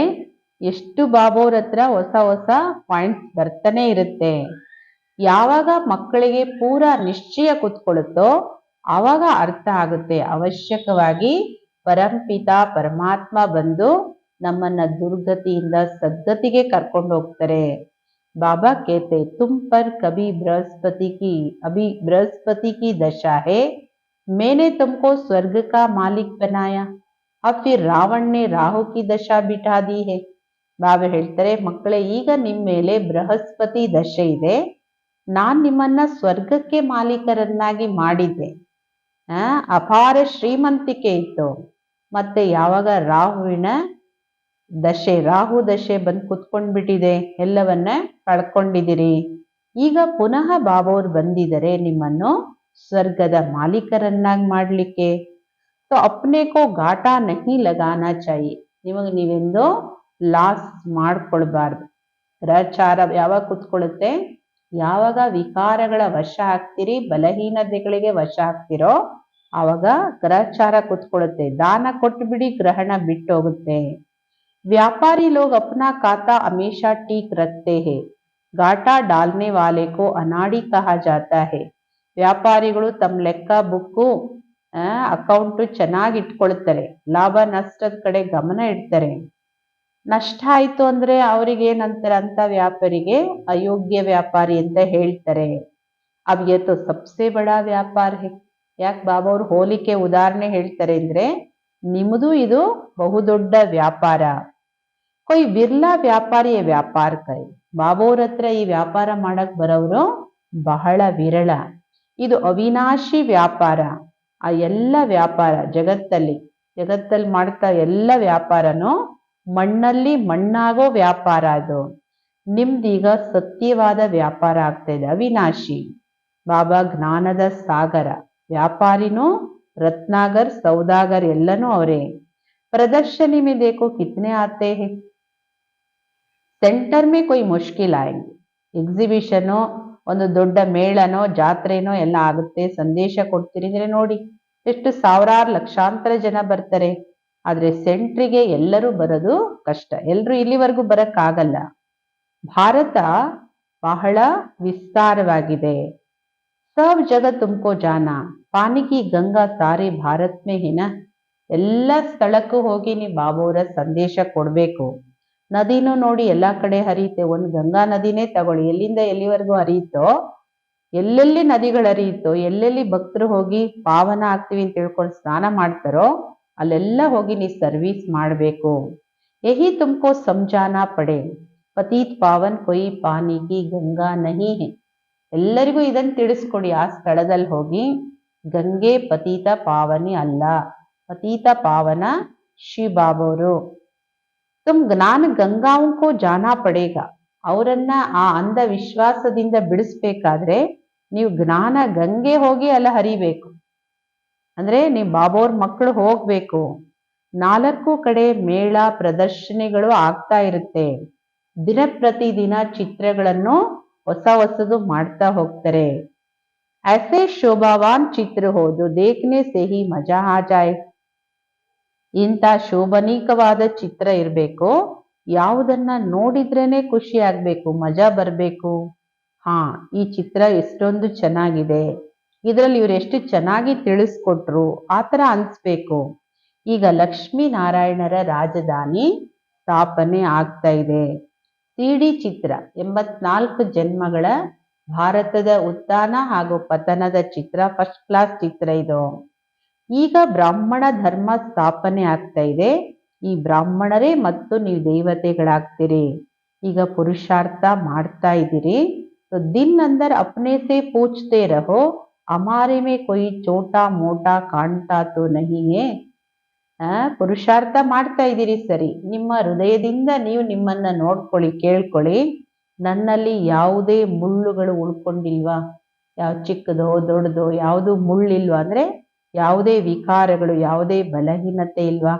ಎಷ್ಟು ಬಾಬೋರ್ ಹತ್ರ ಹೊಸ ಹೊಸ ಪಾಯಿಂಟ್ಸ್ ಬರ್ತಾನೆ ಇರುತ್ತೆ. ಯಾವಾಗ ಮಕ್ಕಳಿಗೆ ಪೂರಾ ನಿಶ್ಚಯ ಕುತ್ಕೊಳ್ಳುತ್ತೋ ಆವಾಗ ಅರ್ಥ ಆಗುತ್ತೆ. ಅವಶ್ಯಕವಾಗಿ ಪರಂಪಿತ ಪರಮಾತ್ಮ ಬಂದು ನಮ್ಮನ್ನ ದುರ್ಗತಿಯಿಂದ ಸದ್ಗತಿಗೆ ಕರ್ಕೊಂಡು ಹೋಗ್ತಾರೆ. ಬಾಬಾ ಕೇತೆ ತುಮ್ ಪರ್ ಕಭಿ बृहस्पति की दशा है, मैंने तुमको स्वर्ग का मालिक बनाया, अब फिर रावण ने राहु की दशा बिठा दी है. ಬಾಬಾ ಹೇಳ್ತಾರೆ ಮಕ್ಕಳೇ ಈಗ ನಿಮ್ಮ ಮೇಲೆ ಬೃಹಸ್ಪತಿ ದಶೆ ಇದೆ, ನಾನ್ ನಿಮ್ಮನ್ನ ಸ್ವರ್ಗಕ್ಕೆ ಮಾಲೀಕರನ್ನಾಗಿ ಮಾಡಿದ್ದೆ. ಅಪಾರ ಶ್ರೀಮಂತಿಕೆ ಇತ್ತು. ಮತ್ತೆ ಯಾವಾಗ ರಾಹುವಿನ ದಶೆ ರಾಹು ದಶೆ ಬಂದು ಕುತ್ಕೊಂಡ್ಬಿಟ್ಟಿದೆ, ಎಲ್ಲವನ್ನ ಕಳ್ಕೊಂಡಿದ್ದೀರಿ. ಈಗ ಪುನಃ ಬಾಬೋರ್ ಬಂದಿದ್ದಾರೆ ನಿಮ್ಮನ್ನು ಸ್ವರ್ಗದ ಮಾಲೀಕರನ್ನಾಗಿ ಮಾಡ್ಲಿಕ್ಕೆ. ಸೊ ಅಪ್ನೆ ಕೋ ಘಾಟಾ ನಹಿ ಲಗಾನಾ ಚಾಹಿಯೆ. ನಿಮಗೆ ನೀವೆಂದು ಲಾಸ್ ಮಾಡ್ಕೊಳ್ಬಾರ್ದು. ಗ್ರಹಚಾರ ಯಾವಾಗ ಕುತ್ಕೊಳ್ಳುತ್ತೆ, ಯಾವಾಗ ವಿಕಾರಗಳ ವಶ ಆಗ್ತೀರಿ, ಬಲಹೀನತೆಗಳಿಗೆ ವಶ ಆಗ್ತಿರೋ ಆವಾಗ ಗ್ರಹಚಾರ ಕುತ್ಕೊಳ್ಳುತ್ತೆ. ದಾನ ಕೊಟ್ಟು ಬಿಡಿ, ಗ್ರಹಣ ಬಿಟ್ಟು ಹೋಗುತ್ತೆ. व्यापारी लोग अपना खाता हमेशा ठीक रखते हैं, घाटा डालने वाले को अनाड़ी कहा जाता है. ವ್ಯಾಪಾರಿಗಳು ತಮ್ಮ ಲೆಕ್ಕ ಬುಕ್ಕು ಅಕೌಂಟು ಚೆನ್ನಾಗಿ ಇಟ್ಕೊಳ್ತಾರೆ, ಲಾಭ ನಷ್ಟದ ಕಡೆ ಗಮನ ಇಡ್ತಾರೆ. ನಷ್ಟ ಆಯ್ತು ಅಂದ್ರೆ ಅವ್ರಿಗೆ ಏನಂತಾರೆ ಅಂತ ವ್ಯಾಪಾರಿಗೆ ಅಯೋಗ್ಯ ವ್ಯಾಪಾರಿ ಅಂತ ಹೇಳ್ತಾರೆ. अब ये तो सबसे बड़ा व्यापार है. ಯಾಕೆ ಬಾಬಾ ಅವ್ರು ಹೋಲಿಕೆ ಉದಾಹರಣೆ ಹೇಳ್ತಾರೆ ಅಂದ್ರೆ ನಿಮ್ಮದು ಇದು ಬಹುದೊಡ್ಡ ವ್ಯಾಪಾರ. ಕೊಯ್ ಬಿರ್ಲಾ ವ್ಯಾಪಾರಿ ವ್ಯಾಪಾರ ಕೈ. ಬಾಬಾ ಅವ್ರ ಹತ್ರ ಈ ವ್ಯಾಪಾರ ಮಾಡಕ್ ಬರೋರು ಬಹಳ ವಿರಳ. ಇದು ಅವಿನಾಶಿ ವ್ಯಾಪಾರ. ಆ ಎಲ್ಲ ವ್ಯಾಪಾರ ಜಗತ್ತಲ್ಲಿ ಮಾಡ್ತಾ ಎಲ್ಲ ವ್ಯಾಪಾರನು ಮಣ್ಣಲ್ಲಿ ಮಣ್ಣಾಗೋ ವ್ಯಾಪಾರ. ಅದು ನಿಮ್ದೀಗ ಸತ್ಯವಾದ ವ್ಯಾಪಾರ ಆಗ್ತಾ ಇದೆ, ಅವಿನಾಶಿ. ಬಾಬಾ ಜ್ಞಾನದ ಸಾಗರ, ವ್ಯಾಪಾರಿನೂ रत्नागर सौदागर ಎಲ್ಲನೂ ಅವರೇ. प्रदर्शनी में देखो कितने आते हैं, सेंटर में कोई मुश्किल आएंगे. ಎಕ್ಸಿಬಿಷನು, ಒಂದು ದೊಡ್ಡ ಮೇಳನೋ ಜಾತ್ರೆನೋ ಎಲ್ಲ ಆಗುತ್ತೆ, ಸಂದೇಶ ಕೊಡ್ತೀರಿ ಅಂದ್ರೆ ನೋಡಿ ಎಷ್ಟು ಸಾವಿರಾರು ಲಕ್ಷಾಂತರ ಜನ ಬರ್ತಾರೆ. ಆದ್ರೆ ಸೆಂಟ್ರಿಗೆ ಎಲ್ಲರೂ ಬರೋದು ಕಷ್ಟ, ಎಲ್ಲರೂ ಇಲ್ಲಿವರೆಗೂ ಬರಕ್ಕಾಗಲ್ಲ. ಭಾರತ ಬಹಳ ವಿಸ್ತಾರವಾಗಿದೆ. सब जगह तुमको जाना, पानी की गंगा सारे भारत में है ना. ಎಲ್ಲ ಸ್ಥಳಕ್ಕೂ ಹೋಗಿ ನೀವು ಬಾಬೋರ ಸಂದೇಶ ಕೊಡ್ಬೇಕು. ನದಿನೂ ನೋಡಿ ಎಲ್ಲಾ ಕಡೆ ಹರಿಯುತ್ತೆ. ಒಂದು ಗಂಗಾ ನದಿನೇ ತಗೊಳ್ಳಿ, ಎಲ್ಲಿಂದ ಎಲ್ಲಿವರೆಗೂ ಹರಿಯುತ್ತೋ, ಎಲ್ಲೆಲ್ಲಿ ನದಿಗಳು ಹರಿಯುತ್ತೋ, ಎಲ್ಲೆಲ್ಲಿ ಭಕ್ತರು ಹೋಗಿ ಪಾವನ ಆಗ್ತೀವಿ ಅಂತ ತಿಳ್ಕೊಂಡು ಸ್ನಾನ ಮಾಡ್ತಾರೋ ಅಲ್ಲೆಲ್ಲ ಹೋಗಿ ನೀವು ಸರ್ವಿಸ್ ಮಾಡಬೇಕು. ಯಹಿ ತುಮಕೋ ಸಮझाना पड़े, पतित पावन कोई पानी की गंगा नहीं है. ಎಲ್ಲರಿಗೂ ಇದನ್ನು ತಿಳಿಸ್ಕೊಡಿ. ಆ ಸ್ಥಳದಲ್ಲಿ ಹೋಗಿ ಗಂಗೆ ಪತೀತ ಪಾವನಿ ಅಲ್ಲ, ಪತೀತ ಪಾವನ ಶ್ರೀ ಬಾಬೋರು. ತುಮ್ ಜ್ಞಾನ ಗಂಗಾಂಕೋ ಜಾನಾ ಪಡೇಗ. ಅವರನ್ನ ಆ ಅಂಧ ವಿಶ್ವಾಸದಿಂದ ಬಿಡಿಸ್ಬೇಕಾದ್ರೆ ನೀವು ಜ್ಞಾನ ಗಂಗೆ ಹೋಗಿ ಅಲ್ಲ ಹರಿಬೇಕು. ಅಂದ್ರೆ ನೀವು ಬಾಬೋರ್ ಮಕ್ಕಳು ಹೋಗ್ಬೇಕು. 4 ಕಡೆ ಮೇಳ ಪ್ರದರ್ಶನಿಗಳು ಆಗ್ತಾ ಇರುತ್ತೆ. ದಿನ ಪ್ರತಿದಿನ ಚಿತ್ರಗಳನ್ನು ಹೊಸ ಹೊಸದು ಮಾಡ್ತಾ ಹೋಗ್ತಾರೆ. ऐसे शोभावान चित्र हो जो देखने से ही मजा आ जाए. ಇಂಥ ಶೋಭನೀಕವಾದ ಚಿತ್ರ ಇರಬೇಕು, ಯಾವುದನ್ನ ನೋಡಿದ್ರೇನೆ ಖುಷಿ ಆಗ್ಬೇಕು, ಮಜಾ ಬರಬೇಕು. ಹಾ, ಈ ಚಿತ್ರ ಎಷ್ಟೊಂದು ಚೆನ್ನಾಗಿದೆ, ಇದರಲ್ಲಿ ಇವ್ರು ಎಷ್ಟು ಚೆನ್ನಾಗಿ ತಿಳಿಸ್ಕೊಟ್ರು, ಆ ಥರ ಅನ್ಸ್ಬೇಕು. ಈಗ ಲಕ್ಷ್ಮೀನಾರಾಯಣರ ರಾಜಧಾನಿ ಸ್ಥಾಪನೆ ಆಗ್ತಾ ಇದೆ. ಸಿಡಿ ಚಿತ್ರ 84 ಜನ್ಮಗಳ ಭಾರತದ ಉತ್ಥಾನ ಹಾಗೂ ಪತನದ ಚಿತ್ರ, ಫಸ್ಟ್ ಕ್ಲಾಸ್ ಚಿತ್ರ ಇದು. ಈಗ ಬ್ರಾಹ್ಮಣ ಧರ್ಮ ಸ್ಥಾಪನೆ ಆಗ್ತಾ ಇದೆ. ಈ ಬ್ರಾಹ್ಮಣರೇ ಮತ್ತು ನೀವು ದೇವತೆಗಳಾಗ್ತೀರಿ. ಈಗ ಪುರುಷಾರ್ಥ ಮಾಡ್ತಾ ಇದ್ದೀರಿ. ದಿನ್ ಅಂದರ್ ಅಪ್ನೆ ಸೆ ಪೂಚ್ತೆ ರಹೋ, ಹಮಾರೆ ಮೇ ಕೊಯ್ ಚೋಟಾ ಮೋಟಾ ಕಾಣ್ತಾ ತೋ ನಹಿ ಹೇ. ಪುರುಷಾರ್ಥ ಮಾಡ್ತಾ ಇದ್ದೀರಿ ಸರಿ, ನಿಮ್ಮ ಹೃದಯದಿಂದ ನೀವು ನಿಮ್ಮನ್ನ ನೋಡ್ಕೊಳ್ಳಿ, ಕೇಳ್ಕೊಳ್ಳಿ, ನನ್ನಲ್ಲಿ ಯಾವುದೇ ಮುಳ್ಳುಗಳು ಉಳ್ಕೊಂಡಿಲ್ವಾ, ಯಾವ ಚಿಕ್ಕದೋ ದೊಡ್ಡದೋ ಯಾವುದು ಮುಳ್ಳಿಲ್ವಾ, ಅಂದ್ರೆ ಯಾವುದೇ ವಿಕಾರಗಳು, ಯಾವುದೇ ಬಲಹೀನತೆ ಇಲ್ವಾ,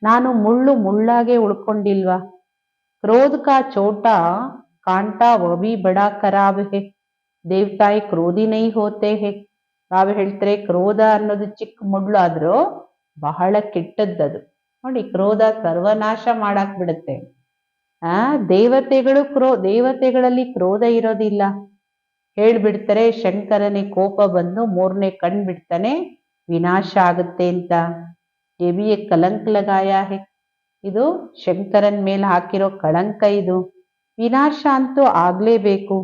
ನಾನು ಮುಳ್ಳಾಗೆ ಉಳ್ಕೊಂಡಿಲ್ವಾ. ಕ್ರೋಧ ಕಾ ಚೋಟಾ ಕಾಂಟಾ ವಬಿ ಬಡಾ ಖರಾಬ್ ಹೇ, ದೇವತಾಯಿ ಕ್ರೋಧಿ ನೈ ಹೋತೆ ಹೇ. ನಾವು ಹೇಳ್ತಾರೆ ಕ್ರೋಧ ಅನ್ನೋದು ಚಿಕ್ಕ ಮುಳ್ಳು ಆದ್ರೂ ಬಹಳ ಕೆಟ್ಟದ್ದದು. ನೋಡಿ, ಕ್ರೋಧ ಸರ್ವನಾಶ ಮಾಡಾಕ್ ಬಿಡುತ್ತೆ. ದೇವತೆಗಳಲ್ಲಿ ಕ್ರೋಧ ಇರೋದಿಲ್ಲ. ಹೇಳ್ಬಿಡ್ತಾರೆ ಶಂಕರನೇ ಕೋಪ ಬಂದು 3ನೇ ಕಣ್ ಬಿಡ್ತಾನೆ, ವಿನಾಶ ಆಗುತ್ತೆ ಅಂತ. ಎ ಕಲಂಕ ಲಗಾಯ ಹೇ, ಇದು ಶಂಕರನ್ ಮೇಲೆ ಹಾಕಿರೋ ಕಳಂಕ ಇದು. ವಿನಾಶ ಅಂತೂ ಆಗ್ಲೇಬೇಕು.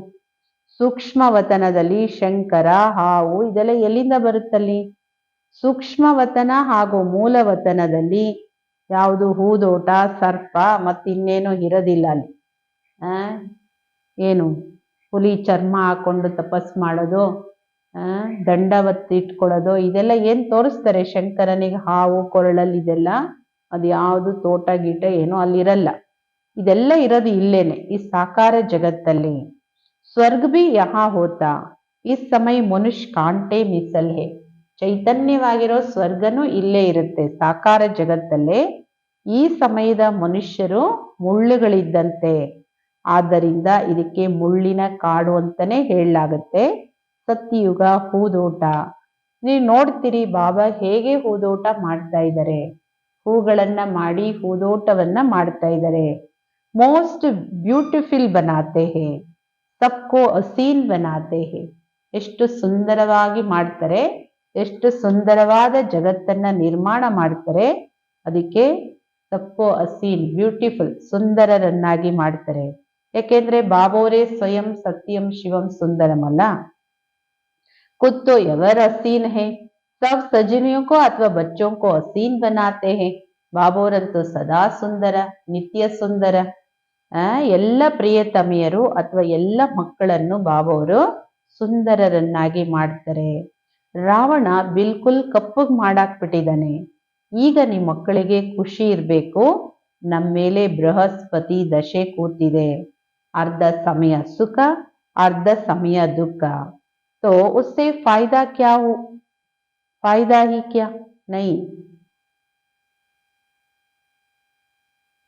ಸೂಕ್ಷ್ಮವತನದಲ್ಲಿ ಶಂಕರ, ಹಾವು ಇದೆಲ್ಲ ಎಲ್ಲಿಂದ ಬರುತ್ತಲ್ಲಿ? ಸೂಕ್ಷ್ಮವತನ ಹಾಗೂ ಮೂಲವತನದಲ್ಲಿ ಯಾವುದು ಹೂದೋಟ, ಸರ್ಪ ಮತ್ತಿನ್ನೇನೋ ಇರೋದಿಲ್ಲ ಅಲ್ಲಿ. ಏನು ಹುಲಿ ಚರ್ಮ ಹಾಕೊಂಡು ತಪಸ್ ಮಾಡೋದು, ದಂಡವತ್ತು ಇಟ್ಕೊಳ್ಳೋದು, ಇದೆಲ್ಲ ಏನ್ ತೋರಿಸ್ತಾರೆ ಶಂಕರನಿಗೆ? ಹಾವು ಕೊರಳಲ್ಲಿ ಇದೆಲ್ಲ, ಅದು ಯಾವುದು ತೋಟ ಗೀಟ ಏನೋ ಅಲ್ಲಿರಲ್ಲ. ಇದೆಲ್ಲ ಇರೋದು ಇಲ್ಲೇನೆ, ಈ ಸಾಕಾರ ಜಗತ್ತಲ್ಲಿ. ಸ್ವರ್ಗ ಬಿ ಯಹಾ ಹೋತಾ, ಈ ಸಮಯ ಮನುಷ್ಯ ಕಾಂಟೆ ಮಿಸಲ್ ಹೇ. ಚೈತನ್ಯವಾಗಿರೋ ಸ್ವರ್ಗನೂ ಇಲ್ಲೇ ಇರುತ್ತೆ ಸಾಕಾರ ಜಗತ್ತಲ್ಲೇ. ಈ ಸಮಯದ ಮನುಷ್ಯರು ಮುಳ್ಳುಗಳಿದ್ದಂತೆ, ಆದ್ದರಿಂದ ಇದಕ್ಕೆ ಮುಳ್ಳಿನ ಕಾಡು ಅಂತಾನೆ ಹೇಳಲಾಗುತ್ತೆ. ಸತ್ಯಯುಗ ಹೂದೋಟ, ನೀವು ನೋಡ್ತೀರಿ ಬಾಬಾ ಹೇಗೆ ಹೂದೋಟ ಮಾಡ್ತಾ ಇದ್ದಾರೆ, ಹೂಗಳನ್ನ ಮಾಡಿ ಹೂದೋಟವನ್ನ ಮಾಡ್ತಾ ಇದ್ದಾರೆ. ಮೋಸ್ಟ್ ಬ್ಯೂಟಿಫುಲ್ ಬನಾತೆ ಹೇ, ಸಬ್ಕೋ ಹಸೀನ್ ಬನಾತೆ ಹೇ. ಎಷ್ಟು ಸುಂದರವಾಗಿ ಮಾಡ್ತಾರೆ, ಎಷ್ಟು ಸುಂದರವಾದ ಜಗತ್ತನ್ನ ನಿರ್ಮಾಣ ಮಾಡ್ತಾರೆ. ಅದಕ್ಕೆ ಸಬ್ಕೋ ಹಸೀನ್, ಬ್ಯೂಟಿಫುಲ್, ಸುಂದರರನ್ನಾಗಿ ಮಾಡ್ತಾರೆ. ಯಾಕೆಂದ್ರೆ ಬಾಬೋರೇ ಸ್ವಯಂ ಸತ್ಯಂ ಶಿವಂ ಸುಂದರಂ ಅಲ್ಲ. खुद तो एवर हसीन है, सब सजनियों को अथवा बच्चों को हसीन बनाते हैं. ಬಾಬೋರಂತೂ ಸದಾ ಸುಂದರ, ನಿತ್ಯ ಸುಂದರ. ಎಲ್ಲ ಪ್ರಿಯತಮಿಯರು ಅಥವಾ ಎಲ್ಲ ಮಕ್ಕಳನ್ನು ಬಾಬೋರು ಸುಂದರರನ್ನಾಗಿ ಮಾಡ್ತಾರೆ. ರಾವಣ ಬಿಲ್ಕುಲ್ ಕಪ್ಪಗ್ ಮಾಡಾಕ್ಬಿಟ್ಟಿದ್ದಾನೆ. ಈಗ ನಿಮ್ಮ ಮಕ್ಕಳಿಗೆ ಖುಷಿ ಇರಬೇಕು, ನಮ್ಮ ಮೇಲೆ ಬೃಹಸ್ಪತಿ ದಶೆ ಕೂತಿದೆ. ಅರ್ಧ ಸಮಯ ಸುಖ, ಅರ್ಧ ಸಮಯ ದುಃಖ. तो उससे फायदा क्या हो, फायदा ही क्या नहीं.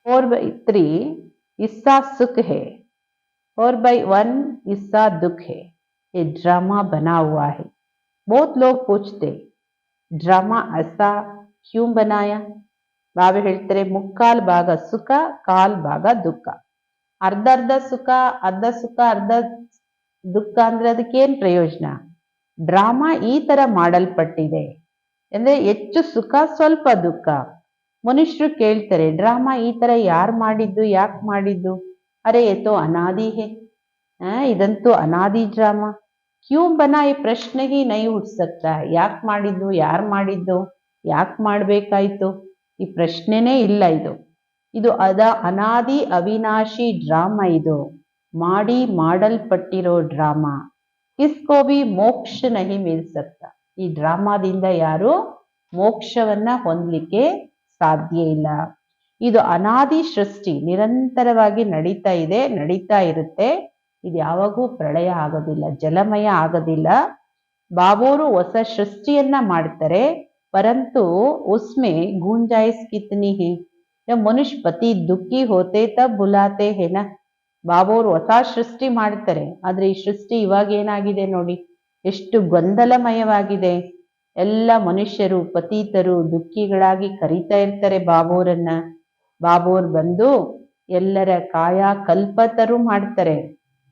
4/3 हिस्सा सुख है, 4/1 हिस्सा दुख है. ये ड्रामा बना हुआ है. बहुत लोग पूछते ड्रामा ऐसा क्यों बनाया. ಬಾಬಾ ಹೇಳ್ತಾರೆ ಮುಕ್ಕಾಲ್ ಭಾಗ ಸುಖ, ಕಾಲ್ ಭಾಗ ದುಃಖ. ಅರ್ಧ ಸುಖ, ಅರ್ಧ ದುಃಖ ಅಂದ್ರೆ ಅದಕ್ಕೇನ್ ಪ್ರಯೋಜನ? ಡ್ರಾಮಾ ಈ ತರ ಮಾಡಲ್ಪಟ್ಟಿದೆ ಅಂದ್ರೆ ಹೆಚ್ಚು ಸುಖ ಸ್ವಲ್ಪ ದುಃಖ. ಮನುಷ್ಯರು ಕೇಳ್ತಾರೆ ಡ್ರಾಮಾ ಈ ತರ ಯಾರು ಮಾಡಿದ್ದು, ಯಾಕೆ ಮಾಡಿದ್ದು? ಅರೆ ಏತೋ ಅನಾದಿ ಹೇ, ಇದಂತೂ ಅನಾದಿ ಡ್ರಾಮಾ. ಕ್ಯೂ ಬನಾ ಈ ಪ್ರಶ್ನೆಗೆ ನೈ ಉಠ್ ಸಕ್ತಾ. ಯಾಕೆ ಮಾಡಿದ್ದು, ಯಾರು ಮಾಡಿದ್ದು, ಯಾಕೆ ಮಾಡ್ಬೇಕಾಯ್ತು? ಈ ಪ್ರಶ್ನೆನೇ ಇಲ್ಲ. ಇದು ಅನಾದಿ ಅವಿನಾಶಿ ಡ್ರಾಮಾ. ಇದು ಮಾಡಲ್ಪಟ್ಟಿರೋ ಡ್ರಾಮಾ. ಕಿಸ್ಕೋ ಭಿ ಮೋಕ್ಷ ನಹಿ ಮಿಲ್ ಸಕ್ತಾ. ಈ ಡ್ರಾಮಾದಿಂದ ಯಾರು ಮೋಕ್ಷವನ್ನ ಹೊಂದಲಿಕ್ಕೆ ಸಾಧ್ಯ ಇಲ್ಲ. ಇದು ಅನಾದಿ ಸೃಷ್ಟಿ, ನಿರಂತರವಾಗಿ ನಡೀತಾ ಇದೆ, ನಡೀತಾ ಇರುತ್ತೆ. ಇದು ಯಾವಾಗೂ ಪ್ರಳಯ ಆಗೋದಿಲ್ಲ, ಜಲಮಯ ಆಗೋದಿಲ್ಲ. ಬಾಬೋರು ಹೊಸ ಸೃಷ್ಟಿಯನ್ನ ಮಾಡ್ತಾರೆ, ಪರಂತು ಉಸ್ಮೆ ಗೂಂಜಾಯಿಸ್ ಕಿತ್ನಿ ಹಿ. ಮನುಷ್ಯ ಪತಿ ದುಃಖಿ ಹೋತೆ ತಬ್ ಬುಲಾತೆ ಹೇನ. ಬಾಬೋರು ಹೊಸ ಸೃಷ್ಟಿ ಮಾಡ್ತಾರೆ, ಆದ್ರೆ ಈ ಸೃಷ್ಟಿ ಇವಾಗ ಏನಾಗಿದೆ ನೋಡಿ, ಎಷ್ಟು ಗೊಂದಲಮಯವಾಗಿದೆ. ಎಲ್ಲ ಮನುಷ್ಯರು ಪತೀತರು ದುಃಖಿಗಳಾಗಿ ಕರೀತಾ ಇರ್ತಾರೆ ಬಾಬೋರನ್ನ. ಬಾಬೋರ್ ಬಂದು ಎಲ್ಲರ ಕಾಯ ಕಲ್ಪತರು ಮಾಡ್ತಾರೆ.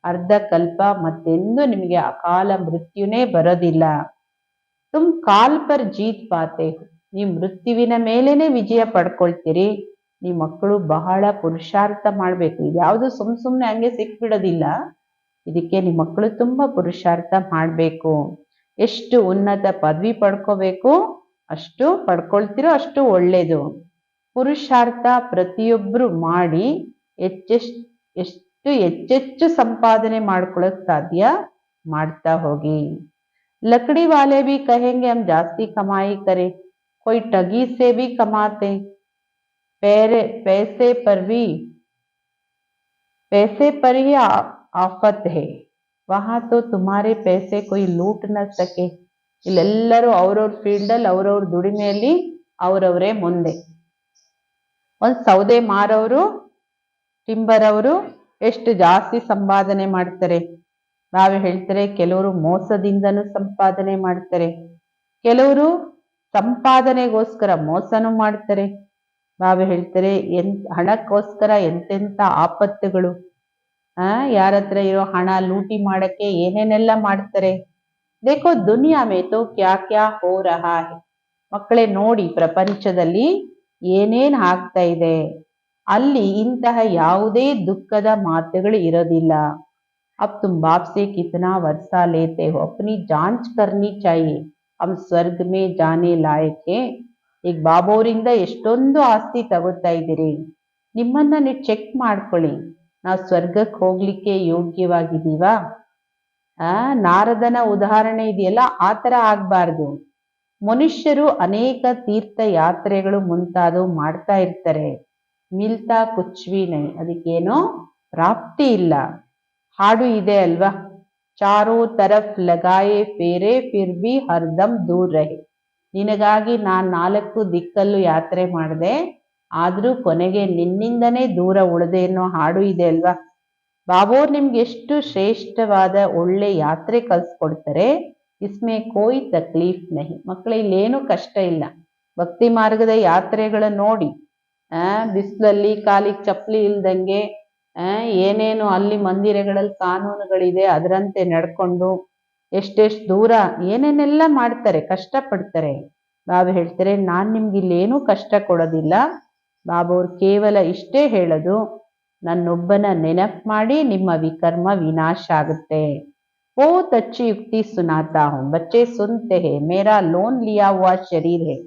ಅರ್ಧ ಕಲ್ಪ ಮತ್ತೆಂದು ನಿಮಗೆ ಅಕಾಲ ಮೃತ್ಯುನೇ ಬರೋದಿಲ್ಲ. ತುಮ್ ಕಾಲ್ ಪರ್ ಜೀತ್ ಪಾತೆ, ನೀವು ಮೃತ್ಯುವಿನ ಮೇಲೇನೆ ವಿಜಯ ಪಡ್ಕೊಳ್ತೀರಿ. ನಿಮ್ಮ ಮಕ್ಕಳು ಬಹಳ ಪುರುಷಾರ್ಥ ಮಾಡ್ಬೇಕು. ಇದ್ಯಾವುದು ಸುಮ್ನೆ ಹಂಗೆ ಸಿಕ್ಬಿಡೋದಿಲ್ಲ. ಇದಕ್ಕೆ ನಿಮ್ಮ ಮಕ್ಕಳು ತುಂಬಾ ಪುರುಷಾರ್ಥ ಮಾಡ್ಬೇಕು. ಎಷ್ಟು ಉನ್ನತ ಪದವಿ ಪಡ್ಕೋಬೇಕು ಅಷ್ಟು ಪಡ್ಕೊಳ್ತಿರೋ ಅಷ್ಟು ಒಳ್ಳೇದು. ಪುರುಷಾರ್ಥ ಪ್ರತಿಯೊಬ್ರು ಮಾಡಿ ಹೆಚ್ಚೆಚ್ಚು ಸಂಪಾದನೆ ಮಾಡ್ಕೊಳ್ಳೋಕ್ ಸಾಧ್ಯ ಮಾಡ್ತಾ ಹೋಗಿ. लकड़ी वाले भी कहेंगे हम जास्ती कमाई करें, कोई ठगी से भी कमाते, पैसे पर ही आफत है, वहां तो तुम्हारे पैसे कोई लूट न सके. ಇಲ್ಲೆಲ್ಲರೂ ಅವ್ರವ್ರ ಫೀಲ್ಡಲ್ಲಿ ಅವ್ರವ್ರ ದುಡಿಮೆಯಲ್ಲಿ ಅವ್ರವರೇ ಮುಂದೆ. ಒಂದು ಸೌದೆ ಮಾರವರು ಟಿಂಬರ್ ಅವರು ಎಷ್ಟು ಜಾಸ್ತಿ ಸಂಪಾದನೆ ಮಾಡ್ತಾರೆ. ನಾವೇ ಹೇಳ್ತಾರೆ ಕೆಲವರು ಮೋಸದಿಂದನೂ ಸಂಪಾದನೆ ಮಾಡ್ತಾರೆ, ಕೆಲವರು ಸಂಪಾದನೆಗೋಸ್ಕರ ಮೋಸನೂ ಮಾಡ್ತಾರೆ. ನಾವೇ ಹೇಳ್ತಾರೆ ಹಣಕ್ಕೋಸ್ಕರ ಎಂತೆಂಥ ಆಪತ್ತುಗಳು. ಯಾರ ಹತ್ರ ಇರೋ ಹಣ ಲೂಟಿ ಮಾಡಕ್ಕೆ ಏನೇನೆಲ್ಲ ಮಾಡ್ತಾರೆ. देखो दुनिया में तो क्या क्या हो रहा है. ಮಕ್ಕಳೇ ನೋಡಿ ಪ್ರಪಂಚದಲ್ಲಿ ಏನೇನ್ ಆಗ್ತಾ ಇದೆ. ಅಲ್ಲಿ ಇಂತಹ ಯಾವುದೇ ದುಃಖದ ಮಾತುಗಳು ಇರೋದಿಲ್ಲ. अब तुम बाप से कितना वर्षा लेते हो, अपनी जांच करनी चाहिए. हम स्वर्ग में जाने लायक है. ಈಗ ಬಾಬೋರಿಂದ ಎಷ್ಟೊಂದು ಆಸ್ತಿ ತಗೋತಾ ಇದ್ದೀರಿ, ನಿಮ್ಮನ್ನ ನೀವು ಚೆಕ್ ಮಾಡ್ಕೊಳ್ಳಿ. ನಾವು ಸ್ವರ್ಗಕ್ಕೆ ಹೋಗ್ಲಿಕ್ಕೆ ಯೋಗ್ಯವಾಗಿದ್ದೀವಾ? ನಾರದನ ಉದಾಹರಣೆ ಇದೆಯಲ್ಲ, ಆ ಥರ ಆಗ್ಬಾರ್ದು. ಮನುಷ್ಯರು ಅನೇಕ ತೀರ್ಥ ಯಾತ್ರೆಗಳು ಮುಂತಾದವು ಮಾಡ್ತಾ ಇರ್ತಾರೆ. ಮಿಲ್ತಾ ಕುಚ್ವಿ ನೈ, ಅದಕ್ಕೇನೋ ಪ್ರಾಪ್ತಿ ಇಲ್ಲ. ಹಾಡು ಇದೆ ಅಲ್ವಾ, ಚಾರೋ ತರಫ್ ಲಗಾಯೆ ಫೇರೆ ಫಿರ್ ಬಿ ಹರ್ದಮ್ ದೂರ್ ರಹೆ. ನಿನಗಾಗಿ ನಾನು 4 ದಿಕ್ಕಲ್ಲೂ ಯಾತ್ರೆ ಮಾಡಿದೆ, ಆದ್ರೂ ಕೊನೆಗೆ ನಿನ್ನಿಂದನೇ ದೂರ ಉಳಿದೆ ಅನ್ನೋ ಹಾಡು ಇದೆ ಅಲ್ವಾ. ಬಾಬೋರ್ ನಿಮ್ಗೆ ಎಷ್ಟು ಶ್ರೇಷ್ಠವಾದ ಒಳ್ಳೆ ಯಾತ್ರೆ ಕಲ್ಸ್ಕೊಡ್ತಾರೆ. ಇಸ್ಮೆ ಕೋಯಿ ತಕ್ಲೀಫ್ ನಹಿ. ಮಕ್ಕಳ ಇಲ್ಲೇನು ಕಷ್ಟ ಇಲ್ಲ. ಭಕ್ತಿ ಮಾರ್ಗದ ಯಾತ್ರೆಗಳ ನೋಡಿ, ಬಿಸಿಲಲ್ಲಿ ಕಾಲಿಗೆ ಚಪ್ಪಲಿ ಇಲ್ದಂಗೆ ಏನೇನು ಅಲ್ಲಿ ಮಂದಿರಗಳಲ್ಲಿ ಕಾನೂನುಗಳಿದೆ ಅದರಂತೆ ನಡ್ಕೊಂಡು ಎಷ್ಟೆಷ್ಟು ದೂರ ಏನೇನೆಲ್ಲ ಮಾಡ್ತಾರೆ, ಕಷ್ಟಪಡ್ತಾರೆ. ಬಾಬಾ ಹೇಳ್ತಾರೆ ನಾನು ನಿಮ್ಗೆ ಇಲ್ಲೇನೂ ಕಷ್ಟ ಕೊಡೋದಿಲ್ಲ. ಬಾಬೋರ್ ಕೇವಲ ಇಷ್ಟೇ ಹೇಳೋದು, ನನ್ನೊಬ್ಬನ ನೆನಪು ಮಾಡಿ ನಿಮ್ಮ ವಿಕರ್ಮ ವಿನಾಶ ಆಗುತ್ತೆ. बहुत अच्छी युक्ति सुनाता हूँ, बच्चे सुनते हैं, मेरा लोन लिया हुआ शरीर है.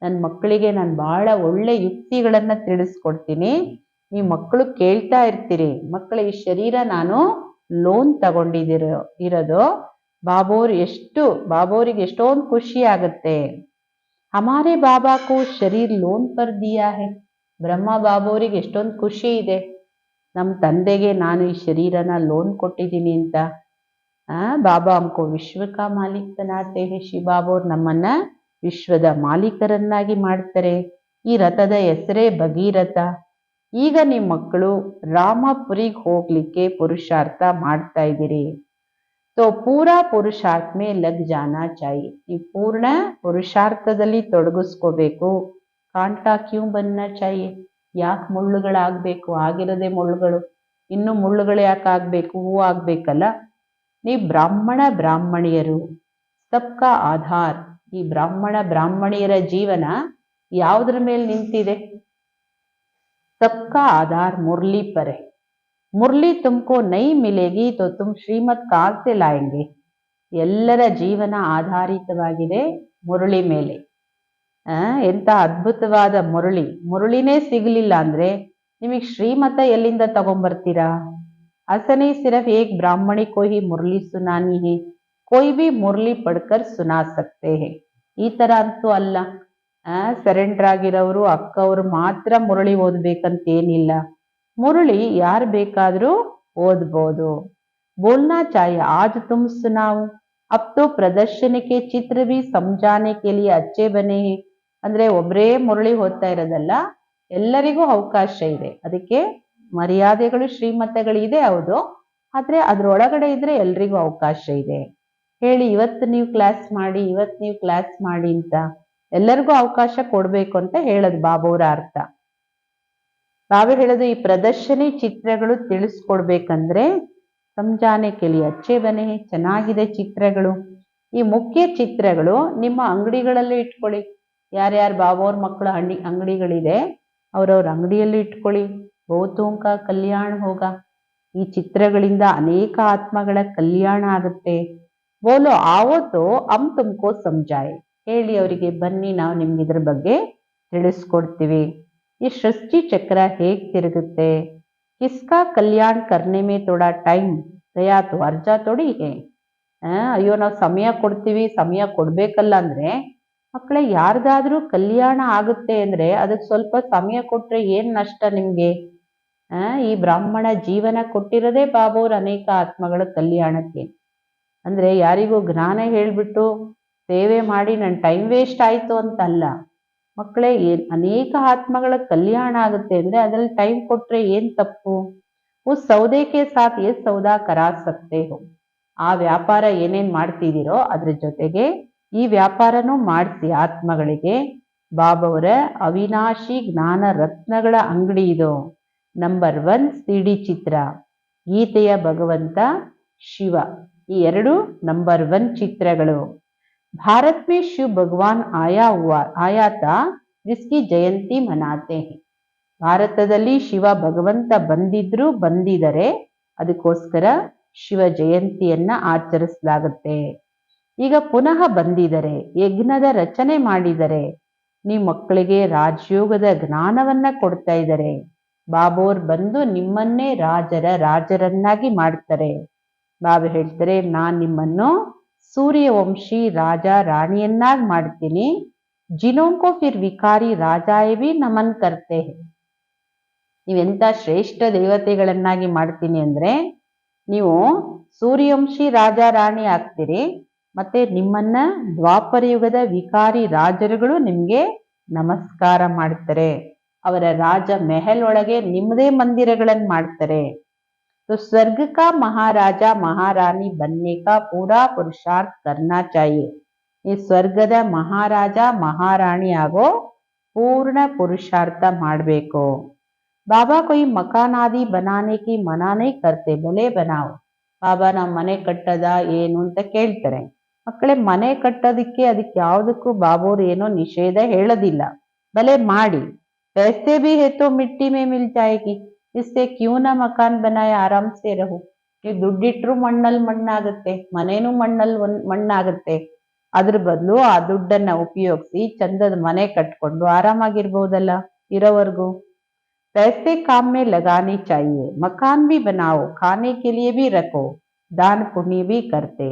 ನನ್ನ ಮಕ್ಕಳಿಗೆ ನಾನು ಬಹಳ ಒಳ್ಳೆ ಯುಕ್ತಿಗಳನ್ನ ತಿಳಿಸ್ಕೊಡ್ತೀನಿ, ನೀವು ಮಕ್ಕಳು ಕೇಳ್ತಾ ಇರ್ತೀರಿ. ಮಕ್ಕಳ ಈ ಶರೀರ ನಾನು ಲೋನ್ ಇರೋದು. ಬಾಬೋರಿಗೆ ಎಷ್ಟೊಂದು ಖುಷಿ ಆಗುತ್ತೆ. ಹಮಾರೆ ಬಾಬಾಕು ಶರೀರ್ ಲೋನ್ ಪರ್ ದಿಯಾ ಹೈ. ಬ್ರಹ್ಮ ಬಾಬೋರಿಗೆ ಎಷ್ಟೊಂದು ಖುಷಿ ಇದೆ, ನಮ್ಮ ತಂದೆಗೆ ನಾನು ಈ ಶರೀರನ ಲೋನ್ ಕೊಟ್ಟಿದ್ದೀನಿ ಅಂತ. ಬಾಬಾ ಹಮ್ಕೋ ವಿಶ್ವಕ ಮಾಲೀಕ್ ಬನಾತೆ ಹೈ. ಶಿವಬಾಬೋರ್ ನಮ್ಮನ್ನ ವಿಶ್ವದ ಮಾಲೀಕರನ್ನಾಗಿ ಮಾಡ್ತಾರೆ. ಈ ರಥದ ಹೆಸರೇ ಭಗೀರಥ. ಈಗ ನಿಮ್ಮ ಮಕ್ಕಳು ರಾಮಪುರಿಗೆ ಹೋಗ್ಲಿಕ್ಕೆ ಪುರುಷಾರ್ಥ ಮಾಡ್ತಾ ಇದ್ದೀರಿ. तो पूरा पुरुषार्थ में लग जाना चाहिए. ನೀವು ಪೂರ್ಣ ಪುರುಷಾರ್ಥದಲ್ಲಿ ತೊಡಗಿಸ್ಕೋಬೇಕು. ಕಾಂಟಾ ಕ್ಯೂ ಬನ್ನ ಚಾಹಿಯೆ. ಯಾಕೆ ಮುಳ್ಳುಗಳಾಗಬೇಕು? ಆಗಿರೋದೇ ಮುಳ್ಳುಗಳು, ಇನ್ನು ಮುಳ್ಳುಗಳು ಯಾಕೆ ಆಗಬೇಕು? ಹೂ ಆಗಬೇಕಲ್ಲ. ನೀವು ಬ್ರಾಹ್ಮಣಿಯರು, ಸಬ್ಕಾ ಆಧಾರ್. ಈ ಬ್ರಾಹ್ಮಣಿಯರ ಜೀವನ ಯಾವುದ್ರ ಮೇಲೆ ನಿಂತಿದೆ? सबका आधार मुरली पर है. मुरली तुमको नहीं मिलेगी तो तुम श्रीमत कहाँ से लाएंगे? ಎಲ್ಲರ ಜೀವನ ಆಧಾರಿತವಾಗಿದೆ ಮುರಳಿ ಮೇಲೆ. ಎಂತ ಅದ್ಭುತವಾದ ಮುರಳಿನೇ ಸಿಗಲಿಲ್ಲ ಅಂದ್ರೆ ನಿಮಗೆ ಶ್ರೀಮತ ಎಲ್ಲಿಂದ ತಗೊಂಡ್ಬರ್ತೀರಾ? असनी सिर्फ एक ब्राह्मणी को ही मुरली सुनानी है, कोई भी मुरली पढ़कर सुना सकते हैं. ಈ ತರ ಅಂತೂ ಅಲ್ಲ. ಸರೆಂಡರ್ ಆಗಿರೋರು ಅಕ್ಕವ್ರು ಮಾತ್ರ ಮುರಳಿ ಓದ್ಬೇಕಂತೇನಿಲ್ಲ. ಮುರಳಿ ಯಾರು ಬೇಕಾದ್ರೂ ಓದ್ಬೋದು. बोलना चाहिए आज तुम सुनाओ. अब तो प्रदर्शन के चित्र भी समझाने के लिए अच्छे बने हैं. ಅಂದ್ರೆ ಒಬ್ಬರೇ ಮುರಳಿ ಓದ್ತಾ ಇರೋದಲ್ಲ, ಎಲ್ಲರಿಗೂ ಅವಕಾಶ ಇದೆ. ಅದಕ್ಕೆ ಮರ್ಯಾದೆಗಳು ಶ್ರೀಮತಗಳಿದೆ, ಹೌದು, ಆದ್ರೆ ಅದ್ರೊಳಗಡೆ ಇದ್ರೆ ಎಲ್ರಿಗೂ ಅವಕಾಶ ಇದೆ. ಹೇಳಿ, ಇವತ್ತು ನೀವು ಕ್ಲಾಸ್ ಮಾಡಿ, ಇವತ್ತು ನೀವು ಕ್ಲಾಸ್ ಮಾಡಿ ಅಂತ ಎಲ್ಲರಿಗೂ ಅವಕಾಶ ಕೊಡ್ಬೇಕು ಅಂತ ಹೇಳೋದು ಬಾಬುವರ ಅರ್ಥ. ಬಾಬಾ ಹೇಳೋದು, ಈ ಪ್ರದರ್ಶನಿ ಚಿತ್ರಗಳು ತಿಳಿಸ್ಕೊಡ್ಬೇಕಂದ್ರೆ ಸಮಜಾನೆ ಕೆಲಿ ಅಚ್ಚೆ ಬನೆ, ಚೆನ್ನಾಗಿದೆ ಚಿತ್ರಗಳು. ಈ ಮುಖ್ಯ ಚಿತ್ರಗಳು ನಿಮ್ಮ ಅಂಗಡಿಗಳಲ್ಲೂ ಇಟ್ಕೊಳ್ಳಿ. ಯಾರ್ಯಾರು ಬಾಬಾವ್ರ ಮಕ್ಕಳು ಅಂಗಡಿಗಳಿದೆ ಅವ್ರವ್ರ ಅಂಗಡಿಯಲ್ಲೂ ಇಟ್ಕೊಳ್ಳಿ. ಬಹುತೋಂಕ ಕಲ್ಯಾಣ ಹೋಗ. ಈ ಚಿತ್ರಗಳಿಂದ ಅನೇಕ ಆತ್ಮಗಳ ಕಲ್ಯಾಣ ಆಗುತ್ತೆ. ಬೋಲೋ ಆವತ್ತು ಅಮ್ ತುಮ್ಕೋ ಸಮಜಾಯೆ, ಹೇಳಿ ಅವರಿಗೆ, ಬನ್ನಿ ನಾವು ನಿಮ್ಗೆ ಇದ್ರ ಬಗ್ಗೆ ತಿಳಿಸ್ಕೊಡ್ತೀವಿ. ಈ ಸೃಷ್ಟಿ ಚಕ್ರ ಹೇಗೆ ತಿರುಗುತ್ತೆ, ಕಿಸ್ಕಾ ಕಲ್ಯಾಣ ಕರ್ನೆ ಮೇ ಥೋಡಾ ಟೈಮ್ ಗಯಾ ತೋ ಅರ್ಜ ಥೋಡಿ ಹೇ. ಅಯ್ಯೋ ನಾವು ಸಮಯ ಕೊಡ್ತೀವಿ, ಸಮಯ ಕೊಡ್ಬೇಕಲ್ಲ ಅಂದ್ರೆ ಮಕ್ಕಳೇ, ಯಾರ್ದಾದ್ರೂ ಕಲ್ಯಾಣ ಆಗುತ್ತೆ ಅಂದ್ರೆ ಅದಕ್ಕೆ ಸ್ವಲ್ಪ ಸಮಯ ಕೊಟ್ರೆ ಏನ್ ನಷ್ಟ ನಿಮ್ಗೆ? ಈ ಬ್ರಾಹ್ಮಣ ಜೀವನ ಕೊಟ್ಟಿರೋದೇ ಬಾಬಾವ್ರ ಅನೇಕ ಆತ್ಮಗಳ ಕಲ್ಯಾಣಕ್ಕೆ. ಅಂದ್ರೆ ಯಾರಿಗೂ ಜ್ಞಾನ ಹೇಳ್ಬಿಟ್ಟು ಸೇವೆ ಮಾಡಿ ನನ್ನ ಟೈಮ್ ವೇಸ್ಟ್ ಆಯ್ತು ಅಂತ ಅಲ್ಲ ಮಕ್ಕಳೇ. ಅನೇಕ ಆತ್ಮಗಳ ಕಲ್ಯಾಣ ಆಗುತ್ತೆ ಅಂದ್ರೆ ಅದ್ರಲ್ಲಿ ಟೈಮ್ ಕೊಟ್ರೆ ಏನ್ ತಪ್ಪು? ಉಸ್ ಸೌದೆಗೆ ಸಾಥ್ ಏ ಸೌದಾ ಕರಾ ಸಕ್ತೆ ಹೋ. ಆ ವ್ಯಾಪಾರ ಏನೇನ್ ಮಾಡ್ತಿದ್ದೀರೋ ಅದ್ರ ಜೊತೆಗೆ ಈ ವ್ಯಾಪಾರನೂ ಮಾಡಿಸಿ ಆತ್ಮಗಳಿಗೆ. ಬಾಬಾವರ ಅವಿನಾಶಿ ಜ್ಞಾನ ರತ್ನಗಳ ಅಂಗಡಿ ಇದು. ನಂಬರ್ 1 CD ಚಿತ್ರ, ಗೀತೆಯ ಭಗವಂತ ಶಿವ, ಈ ಎರಡು ನಂಬರ್ 1 ಚಿತ್ರಗಳು. ಭಾರತ್ ಮೇ ಶಿವ ಭಗವಾನ್ ಆಯಾ ತಾ ಜಿಸ್ಕಿ ಜಯಂತಿ ಮನಾತೆ ಹೈ. ಭಾರತದಲ್ಲಿ ಶಿವ ಭಗವಂತ ಬಂದಿದ್ದಾರೆ, ಅದಕ್ಕೋಸ್ಕರ ಶಿವ ಜಯಂತಿಯನ್ನ ಆಚರಿಸಲಾಗುತ್ತೆ. ಈಗ ಪುನಃ ಬಂದಿದ್ದಾರೆ, ಯಜ್ಞದ ರಚನೆ ಮಾಡಿದರೆ, ನಿಮ್ಮ ಮಕ್ಕಳಿಗೆ ರಾಜಯೋಗದ ಜ್ಞಾನವನ್ನ ಕೊಡ್ತಾ ಇದ್ದಾರೆ. ಬಾಬೋರ್ ಬಂದು ನಿಮ್ಮನ್ನೇ ರಾಜರನ್ನಾಗಿ ಮಾಡ್ತಾರೆ. ಬಾಬಾ ಹೇಳ್ತಾರೆ, ನಾನ್ ನಿಮ್ಮನ್ನು ಸೂರ್ಯವಂಶಿ ರಾಜ ರಾಣಿಯನ್ನಾಗಿ ಮಾಡ್ತೀನಿ. ಜಿನೋಂಕೋ ಫಿರ್ ವಿಕಾರಿ ರಾಜಾಯೇ ಭಿ ನಮನ್ ಕರ್ತೆ ಹೈ. ನೀವೆಂತ ಶ್ರೇಷ್ಠ ದೇವತೆಗಳನ್ನಾಗಿ ಮಾಡ್ತೀನಿ ಅಂದ್ರೆ ನೀವು ಸೂರ್ಯವಂಶಿ ರಾಜ ರಾಣಿ ಆಗ್ತೀರಿ, ಮತ್ತೆ ನಿಮ್ಮನ್ನ ದ್ವಾಪರ ಯುಗದ ವಿಕಾರಿ ರಾಜರುಗಳು ನಿಮ್ಗೆ ನಮಸ್ಕಾರ ಮಾಡ್ತಾರೆ. ಅವರ ರಾಜ ಮೆಹಲ್ ಒಳಗೆ ನಿಮ್ಮದೇ ಮಂದಿರಗಳನ್ನು ಮಾಡ್ತಾರೆ. तो स्वर्ग का महाराजा महारानी बनने का पूरा पुरुषार्थ करना चाहिए. ಈ ಸ್ವರ್ಗದ ಮಹಾರಾಜ ಮಹಾರಾಣಿ ಆಗೋ ಪೂರ್ಣ ಪುರುಷಾರ್ಥ ಮಾಡಬೇಕು. ಬಾಬಾ ಕೊಯ್ ಮಕಾನ್ ಆದಿ ಬನಾನೆ ಕಿ ಮನಾ ನೈ ಕರ್ತೆ, ಬಲೆ ಬನಾವ್. ಬಾಬಾ ನಾವು ಮನೆ ಕಟ್ಟದ ಏನು ಅಂತ ಕೇಳ್ತಾರೆ. ಮಕ್ಕಳೇ, ಮನೆ ಕಟ್ಟೋದಕ್ಕೆ ಅದಕ್ಕೆ ಯಾವುದಕ್ಕೂ ಬಾಬೋರು ಏನೋ ನಿಷೇಧ ಹೇಳೋದಿಲ್ಲ, ಬಲೆ ಮಾಡಿ. पैसे भी है तो मिट्टी में मिल जाएगी, इससे क्यों ना मकान बनाए आराम से रहो. ನೀವು ದುಡ್ಡಿಟ್ರು ಮಣ್ಣಲ್ಲಿ ಮಣ್ಣಾಗುತ್ತೆ, ಮನೇನು ಮಣ್ಣಾಗುತ್ತೆ. ಅದ್ರ ಬದಲು ಆ ದುಡ್ಡನ್ನ ಉಪಯೋಗಿಸಿ ಚಂದದ ಮನೆ ಕಟ್ಕೊಂಡು ಆರಾಮಾಗಿರ್ಬೋದಲ್ಲ ಇರೋವರೆಗೂ. पैसे काम में लगानी चाहिए, मकान भी बनाओ, खाने के लिए भी रखो, दान पुण्य भी करते.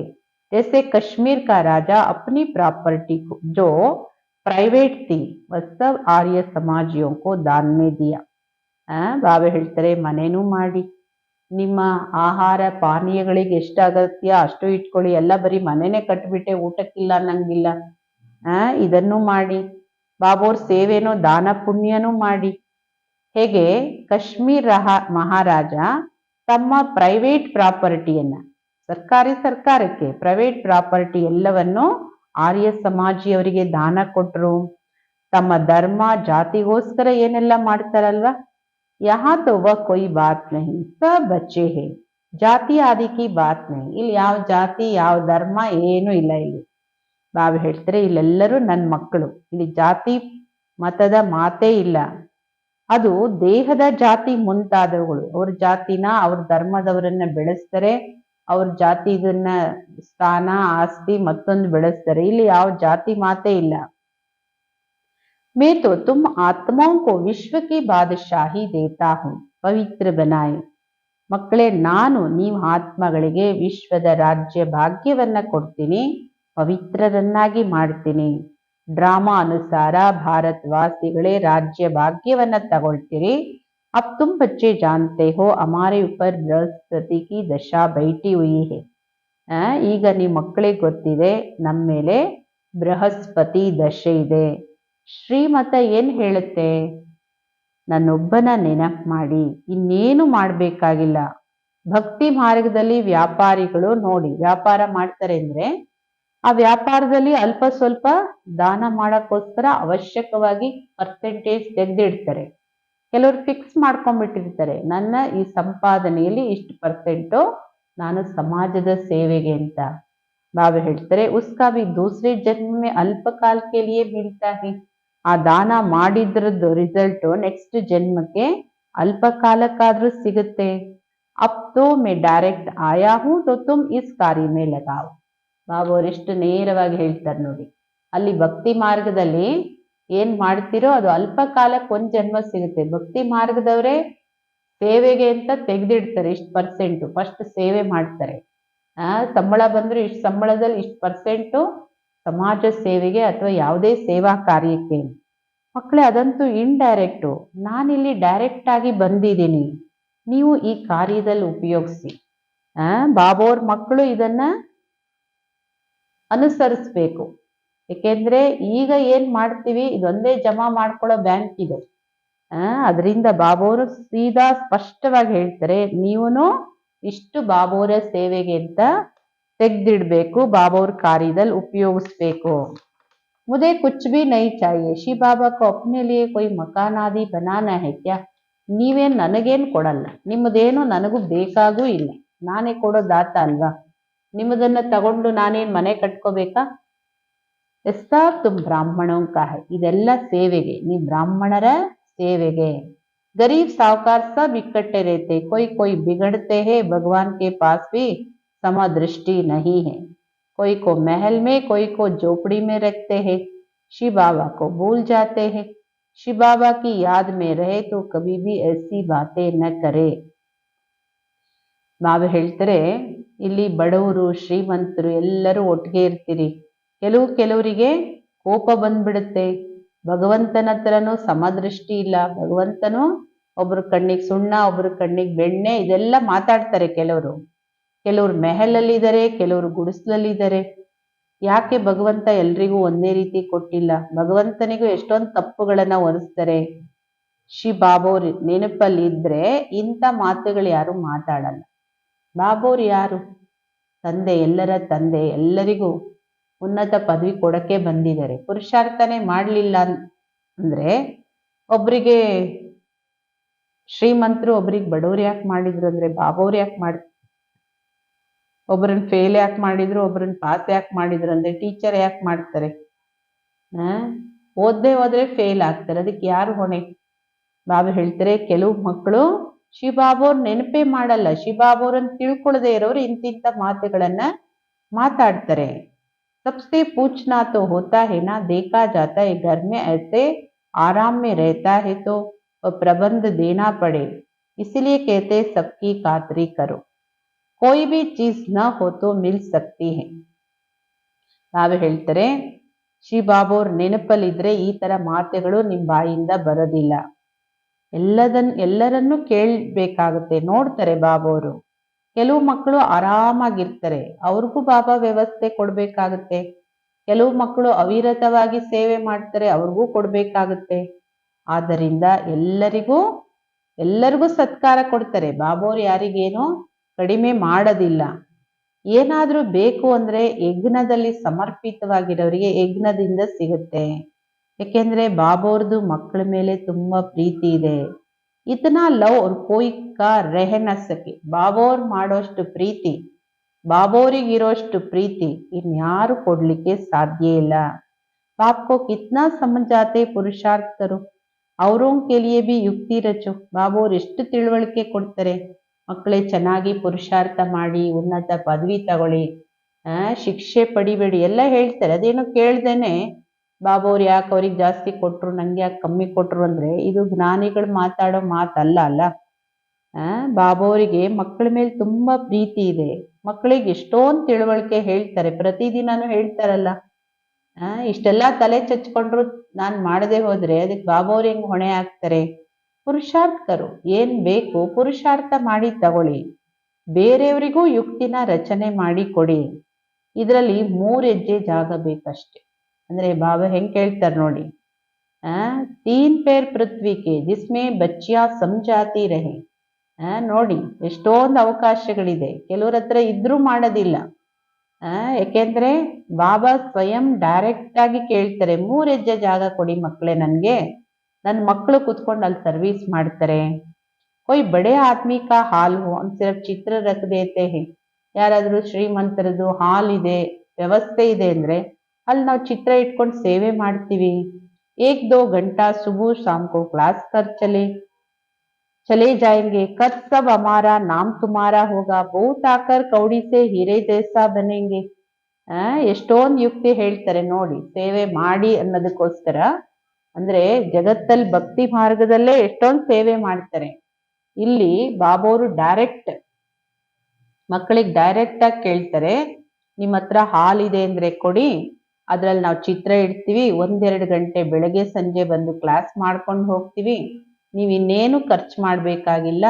जैसे कश्मीर का राजा अपनी प्रॉपर्टी को जो प्राइवेट थी वह सब आर्य समाजियों को दान में दिया. ಬಾಬಾ ಹೇಳ್ತಾರೆ, ಮನೇನೂ ಮಾಡಿ, ನಿಮ್ಮ ಆಹಾರ ಪಾನೀಯಗಳಿಗೆ ಎಷ್ಟು ಅಗತ್ಯ ಅಷ್ಟು ಇಟ್ಕೊಳ್ಳಿ. ಎಲ್ಲ ಬರೀ ಮನೆನೇ ಕಟ್ಬಿಟ್ಟೆ ಊಟಕ್ಕಿಲ್ಲ ಅನ್ನಂಗಿಲ್ಲ. ಇದನ್ನು ಮಾಡಿ. ಬಾಬೋರ್ ಸೇವೆನೋ ದಾನ ಪುಣ್ಯನೂ ಮಾಡಿ. ಹೇಗೆ ಕಾಶ್ಮೀರ ಮಹಾರಾಜ ತಮ್ಮ ಪ್ರೈವೇಟ್ ಪ್ರಾಪರ್ಟಿಯನ್ನ ಸರ್ಕಾರಕ್ಕೆ ಪ್ರೈವೇಟ್ ಪ್ರಾಪರ್ಟಿ ಎಲ್ಲವನ್ನು ಆರ್ಯ ಸಮಾಜಿಯವರಿಗೆ ದಾನ ಕೊಟ್ರು. ತಮ್ಮ ಧರ್ಮ ಜಾತಿಗೋಸ್ಕರ ಏನೆಲ್ಲ ಮಾಡ್ತಾರಲ್ವಾ. ಯಹಾ ತೋ ವ ಕೊಯ್ ಬಾತ್ ನಹಿ, ಸಬ್ ಬಚ್ಚೆ ಹೇ. ಜಾತಿ ಆದಿ ಕಿ ಬಾತ್ ನಹಿ, ಇಲ್ಲಿ ಯಾವ ಜಾತಿ ಯಾವ ಧರ್ಮ ಏನೂ ಇಲ್ಲ. ಇಲ್ಲಿ ಬಾಬಾ ಹೇಳ್ತಾರೆ, ಇಲ್ಲೆಲ್ಲರೂ ನನ್ನ ಮಕ್ಕಳು, ಇಲ್ಲಿ ಜಾತಿ ಮತದ ಮಾತೇ ಇಲ್ಲ. ಅದು ದೇಹದ ಜಾತಿ ಮುಂತಾದವುಗಳು. ಅವ್ರ ಜಾತಿನ ಅವ್ರ ಧರ್ಮದವರನ್ನ ಬೆಳೆಸ್ತಾರೆ, ಅವ್ರ ಜಾತಿ ಇದನ್ನ ಸ್ಥಾನ ಆಸ್ತಿ ಮತ್ತೊಂದು ಬೆಳೆಸ್ತಾರೆ. ಇಲ್ಲಿ ಯಾವ ಜಾತಿ ಮಾತೇ ಇಲ್ಲ. मैं तो तुम आत्माओं को विश्व की बादशाही देता हूँ, पवित्र बनाए. ಮಕ್ಕಳೇ, ನಾನು ನೀವು ಆತ್ಮಗಳಿಗೆ ವಿಶ್ವದ ರಾಜ್ಯ ಭಾಗ್ಯವನ್ನ ಕೊಡ್ತೀನಿ, ಪವಿತ್ರರನ್ನಾಗಿ ಮಾಡ್ತೀನಿ. ಡ್ರಾಮಾ ಅನುಸಾರ ಭಾರತವಾಸಿಗಳೇ ರಾಜ್ಯ ಭಾಗ್ಯವನ್ನ ತಗೊಳ್ತೀರಿ. ಅಬ್ ತುಮ್ ಬಚ್ಚೆ ಜಾನ್ತೆ ಹೋ ಹಮಾರೆ ऊपर ಬೃಹಸ್ಪತಿ ಕಿ ದಶಾ ಬೈಠಿ ಹುಯಿ ಹೈ. ಈಗ ನೀವು ಮಕ್ಕಳಿಗೆ ಗೊತ್ತಿದೆ, ನಮ್ಮ ಮೇಲೆ ಬೃಹಸ್ಪತಿ ದಶೆ ಇದೆ. ಶ್ರೀಮತ ಏನ್ ಹೇಳುತ್ತೆ? ನನ್ನೊಬ್ಬನ ನೆನಪು ಮಾಡಿ, ಇನ್ನೇನು ಮಾಡಬೇಕಾಗಿಲ್ಲ. ಭಕ್ತಿ ಮಾರ್ಗದಲ್ಲಿ ವ್ಯಾಪಾರಿಗಳು ನೋಡಿ ವ್ಯಾಪಾರ ಮಾಡ್ತಾರೆ ಅಂದ್ರೆ ಆ ವ್ಯಾಪಾರದಲ್ಲಿ ಅಲ್ಪ ಸ್ವಲ್ಪ ದಾನ ಮಾಡಕ್ಕೋಸ್ಕರ ಅವಶ್ಯಕವಾಗಿ ಪರ್ಸೆಂಟೇಜ್ ತೆಗೆದಿಡ್ತಾರೆ. ಕೆಲವರು ಫಿಕ್ಸ್ ಮಾಡ್ಕೊಂಡ್ಬಿಟ್ಟಿರ್ತಾರೆ, ನನ್ನ ಈ ಸಂಪಾದನೆಯಲ್ಲಿ ಇಷ್ಟು ಪರ್ಸೆಂಟು ನಾನು ಸಮಾಜದ ಸೇವೆಗೆ ಅಂತ. ಬಾಬಾ ಹೇಳ್ತಾರೆ ಉಸ್ಕಾ ಭಿ ದೂಸರೆ ಜನ್ಮ ಮೇ ಅಲ್ಪ ಕಾಲ ಕೆ ಲಿಯೆ ಮಿಲ್ತಾ ಹೈ. ಆ ದಾನ ಮಾಡಿದ್ರದ್ದು ರಿಸಲ್ಟ್ ನೆಕ್ಸ್ಟ್ ಜನ್ಮಕ್ಕೆ ಅಲ್ಪ ಕಾಲಕ್ಕಾದ್ರೂ ಸಿಗುತ್ತೆ. ಅಬ್ ತೋ ಮೇ ಡೈರೆಕ್ಟ್ ಆಯಾ ಹೂ ತೋ ತುಮ್ ಇಸ್ ಕಾರ್ಯ ಮೇ ಲಗಾವ್. ಬಾಬಾ ಅವರು ಎಷ್ಟು ನೇರವಾಗಿ ಹೇಳ್ತಾರೆ ನೋಡಿ. ಅಲ್ಲಿ ಭಕ್ತಿ ಮಾರ್ಗದಲ್ಲಿ ಏನ್ ಮಾಡ್ತಿರೋ ಅದು ಅಲ್ಪ ಕಾಲಕ್ಕೆ ಒಂದ್ ಜನ್ಮ ಸಿಗುತ್ತೆ. ಭಕ್ತಿ ಮಾರ್ಗದವರೇ ಸೇವೆಗೆ ಅಂತ ತೆಗೆದಿಡ್ತಾರೆ ಇಷ್ಟು ಪರ್ಸೆಂಟು, ಫಸ್ಟ್ ಸೇವೆ ಮಾಡ್ತಾರೆ. ಸಂಬಳ ಬಂದ್ರೆ ಇಷ್ಟು ಸಂಬಳದಲ್ಲಿ ಇಷ್ಟು ಪರ್ಸೆಂಟು ಸಮಾಜ ಸೇವೆಗೆ ಅಥವಾ ಯಾವುದೇ ಸೇವಾ ಕಾರ್ಯಕ್ಕೆ. ಮಕ್ಕಳೇ ಅದಂತೂ ಇಂಡೈರೆಕ್ಟು, ನಾನಿಲ್ಲಿ ಡೈರೆಕ್ಟ್ ಆಗಿ ಬಂದಿದ್ದೀನಿ, ನೀವು ಈ ಕಾರ್ಯದಲ್ಲಿ ಉಪಯೋಗಿಸಿ. ಬಾಬಾ ಅವ್ರ ಮಕ್ಕಳು ಇದನ್ನ ಅನುಸರಿಸ್ಬೇಕು. ಏಕೆಂದ್ರೆ ಈಗ ಏನ್ ಮಾಡ್ತೀವಿ ಇದೊಂದೇ ಜಮಾ ಮಾಡ್ಕೊಳ್ಳೋ ಬ್ಯಾಂಕ್ ಇದು. ಅದರಿಂದ ಬಾಬೋರು ಸೀದಾ ಸ್ಪಷ್ಟವಾಗಿ ಹೇಳ್ತಾರೆ ನೀವುನು ಇಷ್ಟು ಬಾಬೋರ ಸೇವೆಗೆ ಅಂತ ತೆಗ್ದಿಡ್ಬೇಕು, ಬಾಬೋರ್ ಕಾರ್ಯದಲ್ಲಿ ಉಪಯೋಗಿಸ್ಬೇಕು. ಮುझे कुछ भी नहीं चाहिए, ಶಿವ ಬಾಬಾ को अपने लिए कोई मकान आदि बनाना है क्या? ನೀವೇನ್ ನನಗೇನು ಕೊಡಲ್ಲ, ನಿಮ್ಮದೇನು ನನಗೂ ಬೇಕಾಗೂ ಇಲ್ಲ, ನಾನೇ ಕೊಡೋ ದಾತ ಅಲ್ವಾ, ನಿಮ್ಮದನ್ನ ತಗೊಂಡು ನಾನೇನ್ ಮನೆ ಕಟ್ಕೋಬೇಕಾ? ಎಸ್ತಾ ತುಮ್ ಬ್ರಾಹ್ಮಣೋಂ ಕಾ ಹೈ, ಇದೆಲ್ಲ ಸೇವೆಗೆ, ನೀ ಬ್ರಾಹ್ಮಣರ ಸೇವೆಗೆ. गरीब साहूकार सब इकट्ठे रहते, कोई कोई बिगड़ते हैं, भगवान के पास भी समदृष्टि नहीं है. कोई को महल में, कोई को झोपड़ी में रखते हैं, शिव बाबा को भूल जाते हैं. शिव बाबा की याद में रहे तो कभी भी ऐसी बातें न करे. ಬಾಬಾ ಹೇಳ್ತಾರೆ ಇಲ್ಲಿ ಬಡವರು ಶ್ರೀಮಂತರು ಎಲ್ಲರೂ ಒಟ್ಟಿಗೆ ಇರ್ತೀರಿ. ಕೆಲವರಿಗೆ ಕೋಪ ಬಂದ್ಬಿಡುತ್ತೆ, ಭಗವಂತನ ಹತ್ರನೂ ಸಮದೃಷ್ಟಿ ಇಲ್ಲ, ಭಗವಂತನು ಒಬ್ರ ಕಣ್ಣಿಗೆ ಸುಣ್ಣ ಒಬ್ರ ಕಣ್ಣಿಗೆ ಬೆಣ್ಣೆ ಇದೆಲ್ಲ ಮಾತಾಡ್ತಾರೆ. ಕೆಲವರು ಮೆಹಲಲ್ಲಿ ಇದ್ದಾರೆ, ಕೆಲವರು ಗುಡಿಸ್ಲಲ್ಲಿದ್ದಾರೆ. ಯಾಕೆ ಭಗವಂತ ಎಲ್ರಿಗೂ ಒಂದೇ ರೀತಿ ಕೊಟ್ಟಿಲ್ಲ? ಭಗವಂತನಿಗೂ ಎಷ್ಟೊಂದು ತಪ್ಪುಗಳನ್ನ ಹೊರಿಸ್ತಾರೆ. ಶ್ರೀ ಬಾಬೋರ್ ನೆನಪಲ್ಲಿ ಇದ್ರೆ ಇಂಥ ಮಾತುಗಳು ಯಾರು ಮಾತಾಡಲ್ಲ. ಬಾಬೋರ್ ಯಾರು? ತಂದೆ, ಎಲ್ಲರ ತಂದೆ, ಎಲ್ಲರಿಗೂ ಉನ್ನತ ಪದವಿ ಕೊಡಕ್ಕೆ ಬಂದಿದ್ದಾರೆ. ಪುರುಷಾರ್ಥನೆ ಮಾಡಲಿಲ್ಲ ಅಂದ್ರೆ ಒಬ್ರಿಗೆ ಶ್ರೀಮಂತರು ಒಬ್ರಿಗೆ ಬಡವ್ರು ಯಾಕೆ ಮಾಡಿದ್ರು ಅಂದ್ರೆ ಬಾಬೋರ್ ಯಾಕೆ ಮಾಡಿ, ಒಬ್ರನ್ನ ಫೇಲ್ ಯಾಕೆ ಮಾಡಿದ್ರು, ಒಬ್ರನ್ನ ಪಾಸ್ ಯಾಕೆ ಮಾಡಿದ್ರು ಅಂದ್ರೆ ಟೀಚರ್ ಯಾಕೆ ಮಾಡ್ತಾರೆ? ಓದ್ದೇ ಹೋದ್ರೆ ಫೇಲ್ ಆಗ್ತಾರೆ, ಅದಕ್ಕೆ ಯಾರು ಹೊಣೆ? ಬಾಬಾ ಹೇಳ್ತಾರೆ ಕೆಲವು ಮಕ್ಕಳು ಶಿವ ಬಾಬೋರ್ ನೆನಪೇ ಮಾಡಲ್ಲ, ಶಿವ ಬಾಬೋರನ್ನು ತಿಳ್ಕೊಳ್ಳದೆ ಇರೋರು ಇಂತಿಂತ ಮಾತುಗಳನ್ನ ಮಾತಾಡ್ತಾರೆ. सबसे पूछना तो होता है ना, देखा जाता है घर में ऐसे आराम में रहता है तो प्रबंध देना पड़े, इसलिए कहते सबकी खातरी करो, कोई भी चीज न हो तो मिल सकती है. ಬಾಬಾ ಹೇಳ್ತಾರೆ ಶ್ರೀ ಬಾಬೋರ್ ನೆನಪಲ್ಲಿದ್ರೆ ಈ ತರ ಮಾತುಗಳು ನಿಮ್ ಬಾಯಿಂದ ಬರೋದಿಲ್ಲ. ಎಲ್ಲರನ್ನೂ ಕೇಳಬೇಕಾಗುತ್ತೆ. ನೋಡ್ತಾರೆ ಬಾಬೋರು. ಕೆಲವು ಮಕ್ಕಳು ಆರಾಮಾಗಿರ್ತಾರೆ, ಅವ್ರಿಗೂ ಬಾಬಾ ವ್ಯವಸ್ಥೆ ಕೊಡ್ಬೇಕಾಗುತ್ತೆ. ಕೆಲವು ಮಕ್ಕಳು ಅವಿರತವಾಗಿ ಸೇವೆ ಮಾಡ್ತಾರೆ, ಅವ್ರಿಗೂ ಕೊಡ್ಬೇಕಾಗುತ್ತೆ. ಆದ್ದರಿಂದ ಎಲ್ಲರಿಗೂ ಸತ್ಕಾರ ಕೊಡ್ತಾರೆ. ಬಾಬೋರು ಯಾರಿಗೇನು ಕಡಿಮೆ ಮಾಡೋದಿಲ್ಲ. ಏನಾದ್ರೂ ಬೇಕು ಅಂದ್ರೆ ಯಜ್ಞದಲ್ಲಿ ಸಮರ್ಪಿತವಾಗಿರೋರಿಗೆ ಯಜ್ಞದಿಂದ ಸಿಗುತ್ತೆ. ಯಾಕೆಂದ್ರೆ ಬಾಬೋರ್ದು ಮಕ್ಕಳ ಮೇಲೆ ತುಂಬಾ ಪ್ರೀತಿ ಇದೆ. ಇತನಾ ಲವ್ ಅವ್ರ ಕೋಯಿ ಕಾ ರಹ ನ ಸಕೆ, ಬಾಬೋರ್ ಮಾಡೋಷ್ಟು ಪ್ರೀತಿ, ಬಾಬೋರಿಗಿರೋಷ್ಟು ಪ್ರೀತಿ ಇನ್ಯಾರು ಕೊಡ್ಲಿಕ್ಕೆ ಸಾಧ್ಯ ಇಲ್ಲ. ಬಾಪ್ಕೋ ಕಿತ್ನಾ ಸಮಜಾತೆ ಪುರುಷಾರ್ಥ ಕರು, ಅವರೋಂ ಕೆ ಲಿಯೆ ಬಿ ಯುಕ್ತಿ ರಚು. ಬಾಬೋರ್ ಎಷ್ಟು ತಿಳುವಳಿಕೆ ಕೊಡ್ತಾರೆ, ಮಕ್ಕಳೇ ಚೆನ್ನಾಗಿ ಪುರುಷಾರ್ಥ ಮಾಡಿ, ಉನ್ನತ ಪದವಿ ತಗೊಳ್ಳಿ, ಶಿಕ್ಷೆ ಪಡಿಬೇಡಿ ಎಲ್ಲ ಹೇಳ್ತಾರೆ. ಅದೇನು ಕೇಳ್ದೇನೆ ಬಾಬೋರ್ ಯಾಕೆ ಅವ್ರಿಗೆ ಜಾಸ್ತಿ ಕೊಟ್ರು, ನಂಗೆ ಯಾಕೆ ಕಮ್ಮಿ ಕೊಟ್ರು ಅಂದ್ರೆ ಇದು ಜ್ಞಾನಿಗಳು ಮಾತಾಡೋ ಮಾತಲ್ಲ ಅಲ್ಲ. ಬಾಬೋರಿಗೆ ಮಕ್ಕಳ ಮೇಲೆ ತುಂಬಾ ಪ್ರೀತಿ ಇದೆ. ಮಕ್ಕಳಿಗೆ ಎಷ್ಟೊಂದು ತಿಳುವಳಿಕೆ ಹೇಳ್ತಾರೆ, ಪ್ರತಿದಿನಾನು ಹೇಳ್ತಾರಲ್ಲ. ಇಷ್ಟೆಲ್ಲಾ ತಲೆ ಚಚ್ಕೊಂಡ್ರು ನಾನ್ ಮಾಡದೆ ಹೋದ್ರೆ ಅದಕ್ಕೆ ಬಾಬೋರ್ ಹೆಂಗ್ ಹೊಣೆ ಆಗ್ತಾರೆ? ಪುರುಷಾರ್ಥಕರು, ಏನ್ ಬೇಕು ಪುರುಷಾರ್ಥ ಮಾಡಿ ತಗೊಳ್ಳಿ, ಬೇರೆಯವರಿಗೂ ಯುಕ್ತಿನ ರಚನೆ ಮಾಡಿ ಕೊಡಿ. ಇದರಲ್ಲಿ 3 ಹೆಜ್ಜೆ ಜಾಗ ಬೇಕಷ್ಟೆ. ಅಂದ್ರೆ ಬಾಬಾ ಹೆಂಗ್ ಕೇಳ್ತಾರೆ ನೋಡಿ, 3 पैर पृथ्वी के जिसमें बच्चियां समझाती रहे, ನೋಡಿ ಎಷ್ಟೊಂದು ಅವಕಾಶಗಳಿದೆ, ಕೆಲವ್ರ ಹತ್ರ ಇದ್ರೂ ಮಾಡೋದಿಲ್ಲ. ಯಾಕೆಂದ್ರೆ ಬಾಬಾ ಸ್ವಯಂ ಡೈರೆಕ್ಟ್ ಆಗಿ ಕೇಳ್ತಾರೆ, 3 ಹೆಜ್ಜೆ ಜಾಗ ಕೊಡಿ ಮಕ್ಕಳೇ ನನ್ಗೆ, ನನ್ನ ಮಕ್ಕಳು ಕುತ್ಕೊಂಡು ಅಲ್ಲಿ ಸರ್ವಿಸ್ ಮಾಡ್ತಾರೆ. कोई बड़े आदमी का हाल हो, हम सिर्फ ಚಿತ್ರ ರಖ ದೇತೆ ಹೇ. ಯಾರಾದ್ರೂ ಶ್ರೀಮಂತರದು ಹಾಲ್ ಇದೆ, ವ್ಯವಸ್ಥೆ ಇದೆ ಅಂದ್ರೆ ಅಲ್ಲಿ ನಾವು ಚಿತ್ರ ಇಟ್ಕೊಂಡು ಸೇವೆ ಮಾಡ್ತೀವಿ. 1-2 ಗಂಟಾ ಸುಬಹ ಶಾಮ್ ಕೋ ಕ್ಲಾಸ್ ಕರ್ चले जाएंगे, कल सब हमारा नाम तुम्हारा होगा, बहुत आकर कौड़ी से हीरे जैसा बनेंगे. ಎಷ್ಟೊಂದು ಯುಕ್ತಿ ಹೇಳ್ತಾರೆ ನೋಡಿ, ಸೇವೆ ಮಾಡಿ ಅನ್ನೋದಕ್ಕೋಸ್ಕರ. ಅಂದ್ರೆ ಜಗತ್ತಲ್ಲಿ ಭಕ್ತಿ ಮಾರ್ಗದಲ್ಲೇ ಎಷ್ಟೊಂದು ಸೇವೆ ಮಾಡ್ತಾರೆ. ಇಲ್ಲಿ ಬಾಬೋರು ಡೈರೆಕ್ಟ್ ಮಕ್ಕಳಿಗೆ ಡೈರೆಕ್ಟ್ ಆಗಿ ಕೇಳ್ತಾರೆ, ನಿಮ್ಮ ಹತ್ರ ಹಾಲ್ ಇದೆ ಅಂದ್ರೆ ಕೊಡಿ, ಅದ್ರಲ್ಲಿ ನಾವು ಚಿತ್ರ ಇಡ್ತೀವಿ, 1-2 ಗಂಟೆ ಬೆಳಗ್ಗೆ ಸಂಜೆ ಬಂದು ಕ್ಲಾಸ್ ಮಾಡ್ಕೊಂಡು ಹೋಗ್ತೀವಿ, ನೀವು ಇನ್ನೇನು ಖರ್ಚು ಮಾಡ್ಬೇಕಾಗಿಲ್ಲ,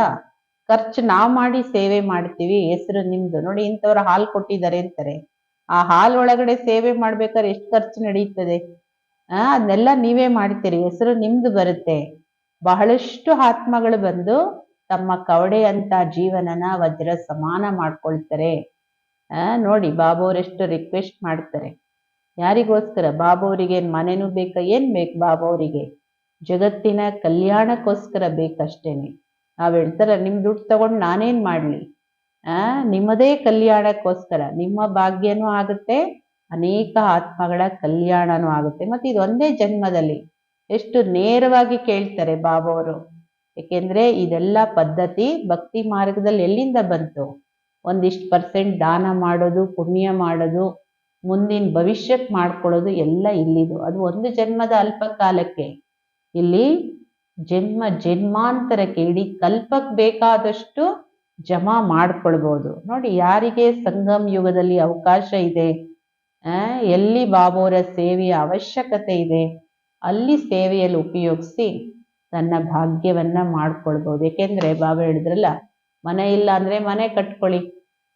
ಖರ್ಚು ನಾವು ಮಾಡಿ ಸೇವೆ ಮಾಡ್ತೀವಿ, ಹೆಸರು ನಿಮ್ದು. ನೋಡಿ ಇಂಥವ್ರು ಹಾಲ್ ಕೊಟ್ಟಿದ್ದಾರೆ ಅಂತಾರೆ, ಆ ಹಾಲ್ ಒಳಗಡೆ ಸೇವೆ ಮಾಡ್ಬೇಕಾದ್ರೆ ಎಷ್ಟು ಖರ್ಚು ನಡೀತದೆ, ಅದನ್ನೆಲ್ಲ ನೀವೇ ಮಾಡ್ತೀರಿ, ಹೆಸರು ನಿಮ್ದು ಬರುತ್ತೆ. ಬಹಳಷ್ಟು ಆತ್ಮಗಳು ಬಂದು ತಮ್ಮ ಕವಡೆ ಅಂತ ಜೀವನನ ವಜ್ರ ಸಮಾನ ಮಾಡ್ಕೊಳ್ತಾರೆ. ನೋಡಿ ಬಾಬೋರೆಷ್ಟು ರಿಕ್ವೆಸ್ಟ್ ಮಾಡ್ತಾರೆ, ಯಾರಿಗೋಸ್ಕರ? ಬಾಬೋರಿಗೆ ಮನೆನೂ ಬೇಕಾ, ಏನ್ ಬೇಕು ಬಾಬೋರಿಗೆ? ಜಗತ್ತಿನ ಕಲ್ಯಾಣಕ್ಕೋಸ್ಕರ ಬೇಕಷ್ಟೇನೆ. ನಾವ್ ಹೇಳ್ತಾರ, ನಿಮ್ ದುಡ್ಡು ತಗೊಂಡು ನಾನೇನ್ ಮಾಡ್ಲಿ? ನಿಮ್ಮದೇ ಕಲ್ಯಾಣಕ್ಕೋಸ್ಕರ ನಿಮ್ಮ ಭಾಗ್ಯನೂ ಆಗುತ್ತೆ, ಅನೇಕ ಆತ್ಮಗಳ ಕಲ್ಯಾಣನೂ ಆಗುತ್ತೆ. ಮತ್ತೆ ಇದು ಒಂದೇ ಜನ್ಮದಲ್ಲಿ ಎಷ್ಟು ನೇರವಾಗಿ ಕೇಳ್ತಾರೆ ಬಾಬೋರು. ಏಕೆಂದ್ರೆ ಇದೆಲ್ಲ ಪದ್ಧತಿ ಭಕ್ತಿ ಮಾರ್ಗದಲ್ಲಿ ಎಲ್ಲಿಂದ ಬಂತು? ಒಂದಿಷ್ಟು % ದಾನ ಮಾಡೋದು, ಪುಣ್ಯ ಮಾಡೋದು, ಮುಂದಿನ ಭವಿಷ್ಯಕ್ಕೆ ಮಾಡ್ಕೊಳ್ಳೋದು ಎಲ್ಲ ಇಲ್ಲಿದು. ಅದು ಒಂದು ಜನ್ಮದ ಅಲ್ಪ ಕಾಲಕ್ಕೆ. ಇಲ್ಲಿ ಜನ್ಮ ಜನ್ಮಾಂತರಕ್ಕೆ, ಇಡೀ ಕಲ್ಪಕ್ಕೆ ಬೇಕಾದಷ್ಟು ಜಮಾ ಮಾಡ್ಕೊಳ್ಬಹುದು. ನೋಡಿ ಯಾರಿಗೆ ಸಂಗಮ್ ಯುಗದಲ್ಲಿ ಅವಕಾಶ ಇದೆ, ಎಲ್ಲಿ ಬಾಬೋರ ಸೇವೆಯ ಅವಶ್ಯಕತೆ ಇದೆ, ಅಲ್ಲಿ ಸೇವೆಯಲ್ಲಿ ಉಪಯೋಗಿಸಿ ತನ್ನ ಭಾಗ್ಯವನ್ನ ಮಾಡ್ಕೊಳ್ಬಹುದು. ಏಕೆಂದ್ರೆ ಬಾಬಾ ಹೇಳಿದ್ರಲ್ಲ, ಮನೆ ಇಲ್ಲ ಅಂದ್ರೆ ಮನೆ ಕಟ್ಕೊಳ್ಳಿ,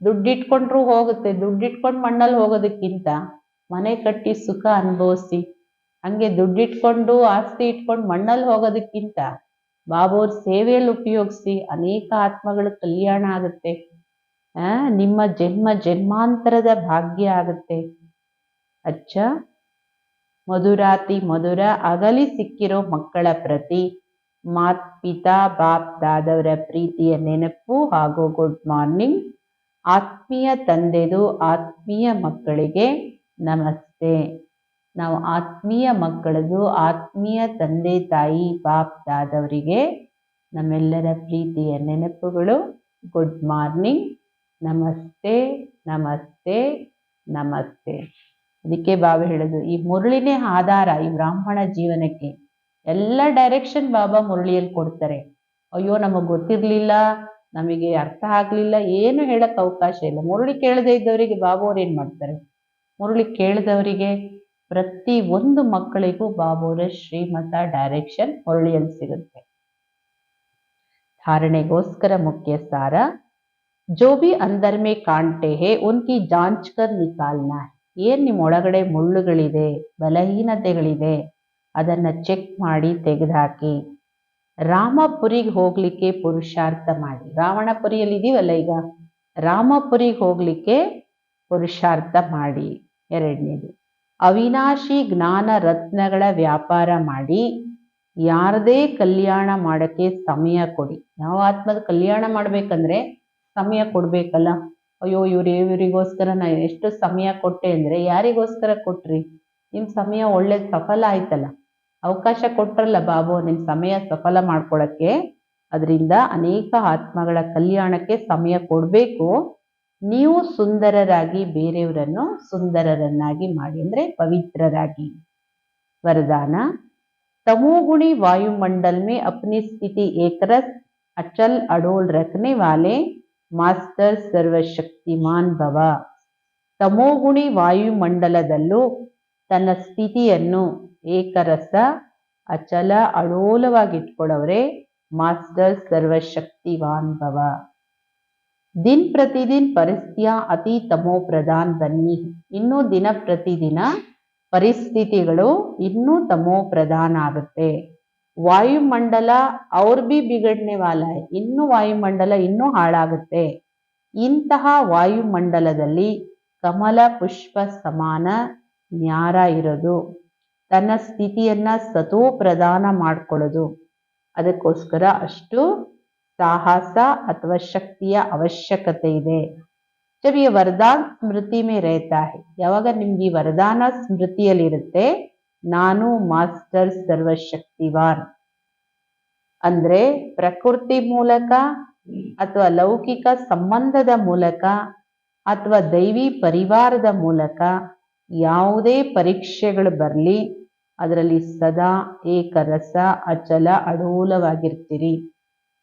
ದುಡ್ಡಿಟ್ಕೊಂಡ್ರೂ ಹೋಗುತ್ತೆ, ದುಡ್ಡಿಟ್ಕೊಂಡು ಮಣ್ಣಲ್ಲಿ ಹೋಗೋದಕ್ಕಿಂತ ಮನೆ ಕಟ್ಟಿ ಸುಖ ಅನುಭವಿಸಿ. ಹಂಗೆ ದುಡ್ಡಿಟ್ಕೊಂಡು ಆಸ್ತಿ ಇಟ್ಕೊಂಡು ಮಣ್ಣಲ್ಲಿ ಹೋಗೋದಕ್ಕಿಂತ ಬಾಬೋರ್ ಸೇವೆಯಲ್ಲಿ ಉಪಯೋಗಿಸಿ, ಅನೇಕ ಆತ್ಮಗಳ ಕಲ್ಯಾಣ ಆಗುತ್ತೆ. ನಿಮ್ಮ ಜನ್ಮ ಜನ್ಮಾಂತರದ ಭಾಗ್ಯ ಆಗುತ್ತೆ. ಅಚ್ಚ ಮಧುರಾತಿ ಮಧುರ ಅಗಲಿ ಸಿಕ್ಕಿರೋ ಮಕ್ಕಳ ಪ್ರತಿ ಮಾತ್ ಪಿತಾ ಬಾಪ್ ದಾದವರ ಪ್ರೀತಿಯ ನೆನಪು ಹಾಗೂ ಗುಡ್ ಮಾರ್ನಿಂಗ್. ಆತ್ಮೀಯ ತಂದೆದು ಆತ್ಮೀಯ ಮಕ್ಕಳಿಗೆ ನಮಸ್ತೆ. ನಾವು ಆತ್ಮೀಯ ಮಕ್ಕಳದು ಆತ್ಮೀಯ ತಂದೆ ತಾಯಿ ಬಾಪ್ ದಾದವರಿಗೆ ನಮ್ಮೆಲ್ಲರ ಪ್ರೀತಿಯ ನೆನಪುಗಳು. ಗುಡ್ ಮಾರ್ನಿಂಗ್, ನಮಸ್ತೆ ನಮಸ್ತೆ ನಮಸ್ತೆ. ಅದಕ್ಕೆ ಬಾಬಾ ಹೇಳೋದು, ಈ ಮುರಳಿನೇ ಆಧಾರ ಈ ಬ್ರಾಹ್ಮಣ ಜೀವನಕ್ಕೆ. ಎಲ್ಲ ಡೈರೆಕ್ಷನ್ ಬಾಬಾ ಮುರಳಿಯಲ್ಲಿ ಕೊಡ್ತಾರೆ. ಅಯ್ಯೋ ನಮಗೆ ಗೊತ್ತಿರ್ಲಿಲ್ಲ, ನಮಗೆ ಅರ್ಥ ಆಗ್ಲಿಲ್ಲ, ಏನು ಹೇಳಕ್ ಅವಕಾಶ ಇಲ್ಲ. ಮುರಳಿ ಕೇಳದೇ ಇದ್ದವರಿಗೆ ಬಾಬಾ ಅವ್ರು ಏನ್ ಮಾಡ್ತಾರೆ? ಮುರಳಿ ಕೇಳಿದವರಿಗೆ ಪ್ರತಿ ಒಂದು ಮಕ್ಕಳಿಗೂ ಬಾಬೋರ ಶ್ರೀಮತ ಡೈರೆಕ್ಷನ್ ಮುರಳಿಯಲ್ಲಿ ಸಿಗುತ್ತೆ. ಧಾರಣೆಗೋಸ್ಕರ ಮುಖ್ಯ ಸಾರ, ಜೋ ಬಿ ಅಂದರ್ ಮೇ ಕಾಂಟೆ ಹೇ ಉನ್ಕಿ ಜಾಂಚ್ ಕರ್ ನಿಕಾಲ್ನಾ. ಏನ್ ನಿಮ್ಮ ಒಳಗಡೆ ಮುಳ್ಳುಗಳಿದೆ, ಬಲಹೀನತೆಗಳಿದೆ, ಅದನ್ನ ಚೆಕ್ ಮಾಡಿ ತೆಗೆದುಹಾಕಿ. ರಾಮಪುರಿಗೆ ಹೋಗ್ಲಿಕ್ಕೆ ಪುರುಷಾರ್ಥ ಮಾಡಿ. ರಾವಣಪುರಿಯಲ್ಲಿ ಇದೀವಲ್ಲ ಈಗ, ರಾಮಪುರಿಗೆ ಹೋಗ್ಲಿಕ್ಕೆ ಪುರುಷಾರ್ಥ ಮಾಡಿ. 2ನೇದು, ಅವಿನಾಶಿ ಜ್ಞಾನ ರತ್ನಗಳ ವ್ಯಾಪಾರ ಮಾಡಿ. ಯಾರದೇ ಕಲ್ಯಾಣ ಮಾಡಕ್ಕೆ ಸಮಯ ಕೊಡಿ. ಯಾವ ಆತ್ಮದ ಕಲ್ಯಾಣ ಮಾಡ್ಬೇಕಂದ್ರೆ ಸಮಯ ಕೊಡ್ಬೇಕಲ್ಲ. ಅಯ್ಯೋ ಇವರಿಗೋಸ್ಕರ ನಾ ಎಷ್ಟು ಸಮಯ ಕೊಟ್ಟೆ ಅಂದ್ರೆ, ಯಾರಿಗೋಸ್ಕರ ಕೊಟ್ರಿ? ನಿಮ್ ಸಮಯ ಒಳ್ಳೆ ಸಫಲ ಆಯ್ತಲ್ಲ, ಅವಕಾಶ ಕೊಟ್ರಲ್ಲ ಬಾಬು ನಿಮ್ ಸಮಯ ಸಫಲ ಮಾಡ್ಕೊಳಕ್ಕೆ. ಅದರಿಂದ ಅನೇಕ ಆತ್ಮಗಳ ಕಲ್ಯಾಣಕ್ಕೆ ಸಮಯ ಕೊಡ್ಬೇಕು. ನೀವು ಸುಂದರರಾಗಿ ಬೇರೆಯವರನ್ನು ಸುಂದರರನ್ನಾಗಿ ಮಾಡಿ, ಅಂದ್ರೆ ಪವಿತ್ರರಾಗಿ. ವರದಾನ, तमोगुणी वायुमंडल में अपनी स्थिति एकरस अचल अडोल रखने वाले मास्टर सर्वशक्तिमान भव. ತಮೋಗುಣಿ ವಾಯುಮಂಡಲದಲ್ಲೂ ತನ್ನ ಸ್ಥಿತಿಯನ್ನು ಏಕರಸ ಅಚಲ ಅಡೋಲವಾಗಿಟ್ಕೊಳ್ಳೋರೆ ಮಾಸ್ಟರ್ ಸರ್ವಶಕ್ತಿವಾನ್ ಭವ. ದಿನ ಪ್ರತಿದಿನ ಪರಿಸ್ಥಿತಿಯ ಅತಿ ತಮೋ ಪ್ರಧಾನ್ ಬನ್ನಿ. ಇನ್ನೂ ದಿನ ಪ್ರತಿದಿನ ಪರಿಸ್ಥಿತಿಗಳು ಇನ್ನೂ ತಮೋ ಪ್ರಧಾನ ಆಗುತ್ತೆ. ವಾಯುಮಂಡಲ और भी बिगड़ने वाला है, ಇನ್ನು ವಾಯುಮಂಡಲ ಇನ್ನೂ ಹಾಳಾಗುತ್ತೆ. ಇಂತಹ ವಾಯುಮಂಡಲದಲ್ಲಿ ಕಮಲ ಪುಷ್ಪ ಸಮಾನ ನ್ಯಾರ ಇರೋದು, ತನ್ನ ಸ್ಥಿತಿಯನ್ನ ಸತೋ ಪ್ರದಾನ ಮಾಡ್ಕೊಳ್ಳೋದು, ಅದಕ್ಕೋಸ್ಕರ ಅಷ್ಟು ಸಾಹಸ ಅಥವಾ ಶಕ್ತಿಯ ಅವಶ್ಯಕತೆ ಇದೆ. जब ये वरदान स्मृति में रहता है, ಯಾವಾಗ ನಿಮ್ಗೆ ಈ ವರದಾನ ಸ್ಮೃತಿಯಲ್ಲಿರುತ್ತೆ, ನಾನು ಮಾಸ್ಟರ್ ಸರ್ವಶಕ್ತಿವಾನ್ ಅಂದ್ರೆ ಪ್ರಕೃತಿ ಮೂಲಕ ಅಥವಾ ಲೌಕಿಕ ಸಂಬಂಧದ ಮೂಲಕ ಅಥವಾ ದೈವಿ ಪರಿವಾರದ ಮೂಲಕ ಯಾವುದೇ ಪರೀಕ್ಷೆಗಳು ಬರಲಿ, ಅದರಲ್ಲಿ ಸದಾ ಏಕರಸ ಅಚಲ ಅಡೋಲವಾಗಿರ್ತೀರಿ.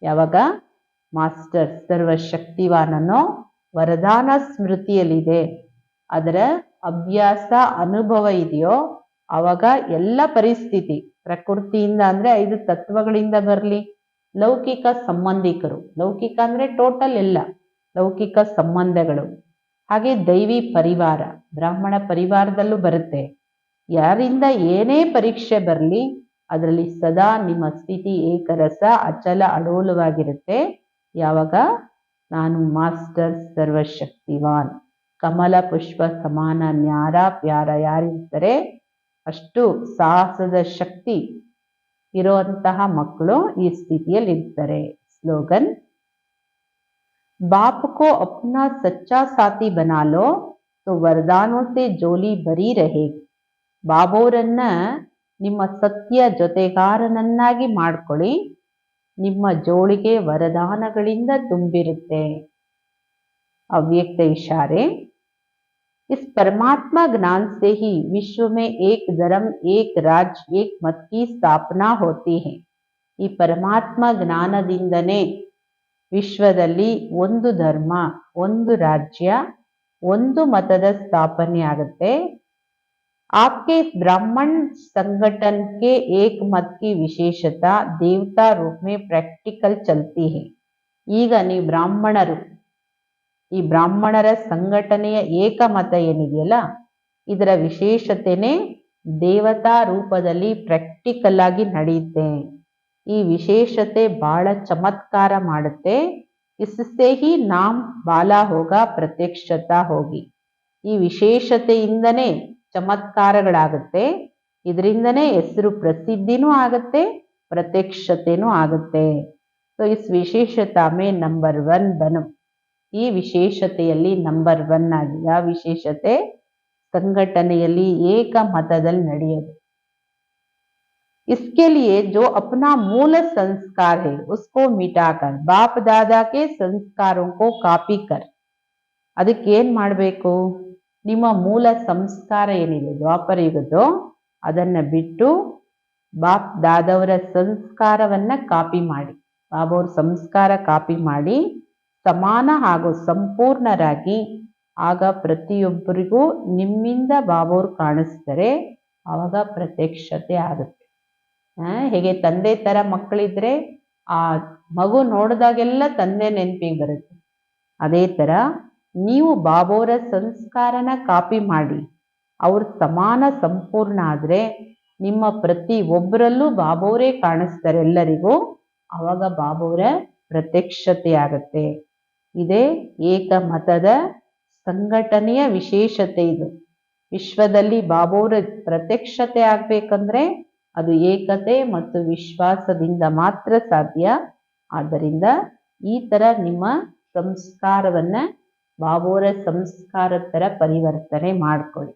ಯಾವಾಗ ಮಾಸ್ಟರ್ ಸರ್ವಶಕ್ತಿವಾನನೋ ವರದಾನ ಸ್ಮೃತಿಯಲ್ಲಿದೆ, ಅದರ ಅಭ್ಯಾಸ ಅನುಭವ ಇದೆಯೋ, ಆವಾಗ ಎಲ್ಲ ಪರಿಸ್ಥಿತಿ ಪ್ರಕೃತಿಯಿಂದ ಅಂದ್ರೆ 5 ತತ್ವಗಳಿಂದ ಬರಲಿ, ಲೌಕಿಕ ಸಂಬಂಧಿಕರು, ಲೌಕಿಕ ಅಂದ್ರೆ ಟೋಟಲ್ ಎಲ್ಲ ಲೌಕಿಕ ಸಂಬಂಧಗಳು, ಹಾಗೆ ದೈವಿ ಪರಿವಾರ ಬ್ರಾಹ್ಮಣ ಪರಿವಾರದಲ್ಲೂ ಬರುತ್ತೆ. ಯಾರಿಂದ ಏನೇ ಪರೀಕ್ಷೆ ಬರಲಿ ಅದರಲ್ಲಿ ಸದಾ ನಿಮ್ಮ ಸ್ಥಿತಿ ಏಕರಸ ಅಚಲ ಅಡೋಲವಾಗಿರುತ್ತೆ. ಯಾವಾಗ ನಾನು ಮಾಸ್ಟರ್ ಸರ್ವಶಕ್ತಿವಾನ್ ಕಮಲ ಪುಷ್ಪ ಸಮಾನ ನ್ಯಾರ ಪ್ಯಾರ ಯಾರಿರ್ತಾರೆ ಅಷ್ಟು ಸಾಹಸದ ಶಕ್ತಿ ಇರುವಂತಹ ಮಕ್ಕಳು ಈ ಸ್ಥಿತಿಯಲ್ಲಿ ಇರ್ತಾರೆ. ಸ್ಲೋಗನ್, बाप को अपना सच्चा साथी बना लो तो वरदानों से जोली भरी रहेगी. ಬಾಬೋರನ್ನ ನಿಮ್ಮ ಸತ್ಯ ಜೊತೆಗಾರನನ್ನಾಗಿ ಮಾಡ್ಕೊಳ್ಳಿ, ನಿಮ್ಮ ಜೋಳಿಗೆ ವರದಾನಗಳಿಂದ ತುಂಬಿರುತ್ತೆ. ಅವ್ಯಕ್ತ ಇಶಾರೆ, इस परमात्मा ज्ञान से ही विश्व में एक धर्म एक राज्य एक मत की स्थापना होती है. ಈ ಪರಮಾತ್ಮ ಜ್ಞಾನದಿಂದನೇ ವಿಶ್ವದಲ್ಲಿ ಒಂದು ಧರ್ಮ ಒಂದು ರಾಜ್ಯ ಒಂದು ಮತದ ಸ್ಥಾಪನೆ ಆಗುತ್ತೆ. आपके ब्राह्मण संगठन के एक मत की विशेषता देवता रूप में प्रैक्टिकल चलती है. ಈಗ ನೀವು ಬ್ರಾಹ್ಮಣರು, ಈ ಬ್ರಾಹ್ಮಣರ ಸಂಘಟನೆಯ ಏಕಮತ ಏನಿದೆಯಲ್ಲ ಇದರ ವಿಶೇಷತೆನೇ ದೇವತಾ ರೂಪದಲ್ಲಿ ಪ್ರಾಕ್ಟಿಕಲ್ ಆಗಿ ನಡೆಯುತ್ತೆ. ಈ ವಿಶೇಷತೆ ಬಹಳ ಚಮತ್ಕಾರ ಮಾಡುತ್ತೆ. इससे ही नाम बाला होगा ಪ್ರತ್ಯಕ್ಷತಾ ಹೋಗಿ. ಈ ವಿಶೇಷತೆಯಿಂದನೇ ಚಮತ್ಕಾರಗಳಾಗುತ್ತೆ, ಇದರಿಂದನೇ ಹೆಸರು ಪ್ರಸಿದ್ಧಿನೂ ಆಗುತ್ತೆ ಪ್ರತ್ಯಕ್ಷತೆನೂ ಆಗುತ್ತೆ. ಸೊ ಇಸ್ ವಿಶೇಷತಾ ಮೇ ನಂಬರ್ 1 ಬನು. ಈ ವಿಶೇಷತೆಯಲ್ಲಿ ನಂಬರ್ 1 ಆಗಿ ಯಾವ ವಿಶೇಷತೆ? ಸಂಘಟನೆಯಲ್ಲಿ ಏಕ ಮತದಲ್ಲಿ ನಡೆಯೋದು. इसके लिए जो अपना मूल संस्कार है उसको मिटाकर बाप दादा के संस्कारों को कॉपी कर. ಅದಕ್ಕೆ ಏನ್ ಮಾಡಬೇಕು? ನಿಮ್ಮ ಮೂಲ ಸಂಸ್ಕಾರ ಏನಿದೆ ದ್ವಾಪರ ಯುಗದ್ದು ಅದನ್ನ ಬಿಟ್ಟು ಬಾಪ್ ದಾದವರ ಸಂಸ್ಕಾರವನ್ನ ಕಾಪಿ ಮಾಡಿ, ಬಾಬವ್ರ ಸಂಸ್ಕಾರ ಕಾಪಿ ಮಾಡಿ ಸಮಾನ ಹಾಗೂ ಸಂಪೂರ್ಣರಾಗಿ, ಆಗ ಪ್ರತಿಯೊಬ್ಬರಿಗೂ ನಿಮ್ಮಿಂದ ಬಾಬವ್ರು ಕಾಣಿಸ್ತಾರೆ, ಆವಾಗ ಪ್ರತ್ಯಕ್ಷತೆ ಆಗುತ್ತೆ. ಹೇಗೆ ತಂದೆ ತರ ಮಕ್ಕಳಿದ್ರೆ ಆ ಮಗು ನೋಡಿದಾಗೆಲ್ಲ ತಂದೆ ನೆನಪಿಗೆ ಬರುತ್ತೆ, ಅದೇ ತರ ನೀವು ಬಾಬೋರ ಸಂಸ್ಕಾರನ ಕಾಪಿ ಮಾಡಿ ಅವ್ರ ಸಮಾನ ಸಂಪೂರ್ಣ ಆದ್ರೆ ನಿಮ್ಮ ಪ್ರತಿ ಒಬ್ಬರಲ್ಲೂ ಬಾಬೋರೇ ಕಾಣಿಸ್ತಾರೆ ಎಲ್ಲರಿಗೂ, ಆವಾಗ ಬಾಬೋರ ಪ್ರತ್ಯಕ್ಷತೆ ಆಗತ್ತೆ. ಇದೇ ಏಕ ಮತದ ಸಂಘಟನೆಯ ವಿಶೇಷತೆ. ಇದು ವಿಶ್ವದಲ್ಲಿ ಬಾಬೋರ ಪ್ರತ್ಯಕ್ಷತೆ ಆಗ್ಬೇಕಂದ್ರೆ ಅದು ಏಕತೆ ಮತ್ತು ವಿಶ್ವಾಸದಿಂದ ಮಾತ್ರ ಸಾಧ್ಯ. ಆದ್ದರಿಂದ ಈ ತರ ನಿಮ್ಮ ಸಂಸ್ಕಾರವನ್ನ ಬಾಬೋರ ಸಂಸ್ಕಾರ ತರ ಪರಿವರ್ತನೆ ಮಾಡ್ಕೊಳ್ಳಿ.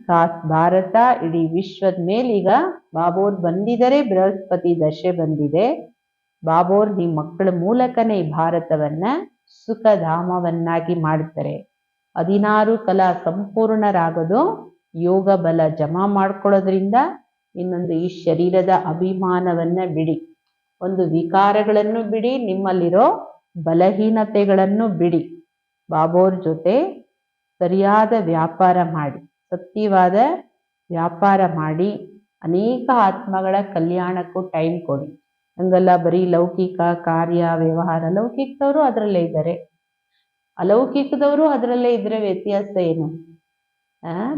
ಖಾಸ್ ಭಾರತ ಇಡೀ ವಿಶ್ವದ ಮೇಲೆ ಈಗ ಬಾಬೋರ್ ಬಂದಿದರೆ, ಬೃಹಸ್ಪತಿ ದಶೆ ಬಂದಿದೆ. ಬಾಬೋರ್ ನಿಮ್ಮ ಮಕ್ಕಳ ಮೂಲಕನೇ ಭಾರತವನ್ನ ಸುಖಧಾಮವನ್ನಾಗಿ ಮಾಡ್ತಾರೆ. 16 ಕಲಾ ಸಂಪೂರ್ಣರಾಗೋದು ಯೋಗ ಬಲ ಜಮಾ ಮಾಡ್ಕೊಳ್ಳೋದ್ರಿಂದ. ಇನ್ನೊಂದು ಈ ಶರೀರದ ಅಭಿಮಾನವನ್ನ ಬಿಡಿ, ಒಂದು ವಿಕಾರಗಳನ್ನು ಬಿಡಿ, ನಿಮ್ಮಲ್ಲಿರೋ ಬಲಹೀನತೆಗಳನ್ನು ಬಿಡಿ, ಬಾಬೋರ್ ಜೊತೆ ಸರಿಯಾದ ವ್ಯಾಪಾರ ಮಾಡಿ, ಸತ್ಯವಾದ ವ್ಯಾಪಾರ ಮಾಡಿ, ಅನೇಕ ಆತ್ಮಗಳ ಕಲ್ಯಾಣಕ್ಕೂ ಟೈಮ್ ಕೊಡಿ. ಹಂಗಲ್ಲ ಬರೀ ಲೌಕಿಕ ಕಾರ್ಯ ವ್ಯವಹಾರ, ಲೌಕಿಕದವರು ಅದರಲ್ಲೇ ಇದ್ದಾರೆ, ಅಲೌಕಿಕದವರು ಅದರಲ್ಲೇ ಇದ್ರೆ ವ್ಯತ್ಯಾಸ ಏನು?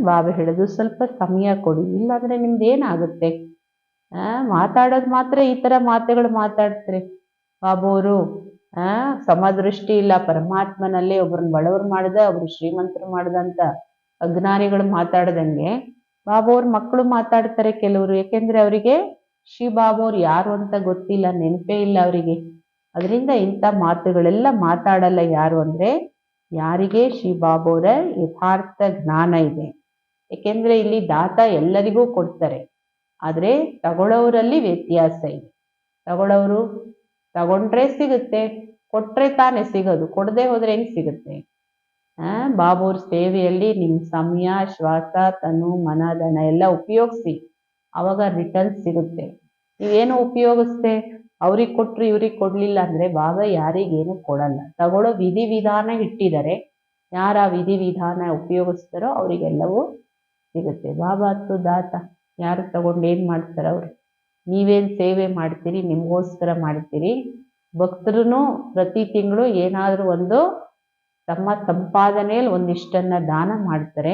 ಬಾಬಾ ಹೇಳೋದು ಸ್ವಲ್ಪ ಸಮಯ ಕೊಡಿ, ಇಲ್ಲಾಂದ್ರೆ ನಿಮ್ದು ಏನಾಗುತ್ತೆ? ಮಾತಾಡೋದು ಮಾತ್ರ ಈ ಥರ ಮಾತುಗಳು ಮಾತಾಡ್ತಾರೆ ಬಾಬೋರು. ಸಮದೃಷ್ಟಿ ಇಲ್ಲ, ಪರಮಾತ್ಮನಲ್ಲಿ ಒಬ್ರನ್ನ ಬಡವರು ಮಾಡ್ದ, ಒಬ್ರು ಶ್ರೀಮಂತರು ಮಾಡ್ದ ಅಂತ ಅಜ್ಞಾನಿಗಳು ಮಾತಾಡ್ದಂಗೆ ಬಾಬೋರ್ ಮಕ್ಕಳು ಮಾತಾಡ್ತಾರೆ ಕೆಲವರು. ಯಾಕೆಂದ್ರೆ ಅವರಿಗೆ ಶ್ರೀ ಬಾಬೋರ್ ಯಾರು ಅಂತ ಗೊತ್ತಿಲ್ಲ, ನೆನಪೇ ಇಲ್ಲ ಅವರಿಗೆ. ಅದರಿಂದ ಇಂಥ ಮಾತುಗಳೆಲ್ಲ ಮಾತಾಡಲ್ಲ ಯಾರು ಅಂದ್ರೆ ಯಾರಿಗೆ ಶ್ರೀ ಬಾಬೋರ ಯಥಾರ್ಥ ಜ್ಞಾನ ಇದೆ. ಏಕೆಂದ್ರೆ ಇಲ್ಲಿ ದಾತ ಎಲ್ಲರಿಗೂ ಕೊಡ್ತಾರೆ, ಆದರೆ ತಗೊಳ್ಳೋರಲ್ಲಿ ವ್ಯತ್ಯಾಸ ಇದೆ. ತಗೊಳ್ಳೋರು ತಗೊಂಡ್ರೆ ಸಿಗುತ್ತೆ, ಕೊಟ್ರೆ ತಾನೇ ಸಿಗೋದು, ಕೊಡದೆ ಹೋದ್ರೆ ಹೆಂಗ್ ಸಿಗುತ್ತೆ? ಬಾಬೋರ್ ಸೇವೆಯಲ್ಲಿ ನಿಮ್ಮ ಸಮಯ, ಶ್ವಾಸ, ತನು, ಮನ, ಧನ ಎಲ್ಲ ಉಪಯೋಗಿಸಿ, ಅವಾಗ ರಿಟರ್ನ್ ಸಿಗುತ್ತೆ. ನೀವೇನು ಉಪಯೋಗಿಸ್ತೆ ಅವ್ರಿಗೆ ಕೊಟ್ರು ಇವ್ರಿಗೆ ಕೊಡ್ಲಿಲ್ಲ ಅಂದ್ರೆ ಬಾಬಾ ಯಾರಿಗೇನು ಕೊಡಲ್ಲ. ತಗೊಳ್ಳೋ ವಿಧಿವಿಧಾನ ಇಟ್ಟಿದ್ದಾರೆ, ಯಾರ ವಿಧಿವಿಧಾನ ಉಪಯೋಗಿಸ್ತಾರೋ ಅವರಿಗೆಲ್ಲವೂ ಸಿಗುತ್ತೆ. ಬಾಬಾ ಹತ್ತು ದಾತ, ಯಾರು ತಗೊಂಡು ಏನು ಮಾಡ್ತಾರೆ ಅವರು? ನೀವೇನು ಸೇವೆ ಮಾಡ್ತೀರಿ? ನಿಮಗೋಸ್ಕರ ಮಾಡ್ತೀರಿ. ಭಕ್ತರು ಪ್ರತಿ ತಿಂಗಳು ಏನಾದರೂ ಒಂದು ತಮ್ಮ ಸಂಪಾದನೆಯಲ್ಲಿ ಒಂದಿಷ್ಟನ್ನ ದಾನ ಮಾಡ್ತಾರೆ.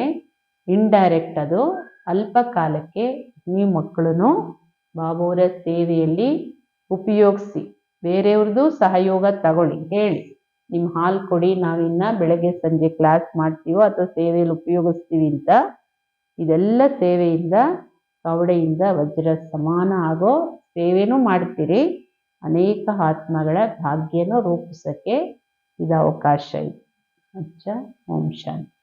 ಇಂಡೈರೆಕ್ಟ್, ಅದು ಅಲ್ಪ ಕಾಲಕ್ಕೆ. ನೀವು ಮಕ್ಕಳು ಬಾಬೋರ ಸೇವೆಯಲ್ಲಿ ಉಪಯೋಗಿಸಿ, ಬೇರೆಯವ್ರದ್ದು ಸಹಯೋಗ ತಗೊಳ್ಳಿ, ಹೇಳಿ ನಿಮ್ಮ ಹಾಲು ಕೊಡಿ, ನಾವಿನ್ನ ಬೆಳಗ್ಗೆ ಸಂಜೆ ಕ್ಲಾಸ್ ಮಾಡ್ತೀವೋ ಅಥವಾ ಸೇವೆಯಲ್ಲಿ ಉಪಯೋಗಿಸ್ತೀವಿ ಅಂತ. ಇದೆಲ್ಲ ಸೇವೆಯಿಂದ, ಕವಡೆಯಿಂದ ವಜ್ರ ಸಮಾನ ಆಗೋ ಸೇವೆನೂ ಮಾಡ್ತೀರಿ. ಅನೇಕ ಆತ್ಮಗಳ ಭಾಗ್ಯನೂ ರೂಪಿಸೋಕ್ಕೆ ಇದು ಅವಕಾಶ ಇದೆ. ಅಚ್ಚ. ಓಂ ಶಾಂತಿ.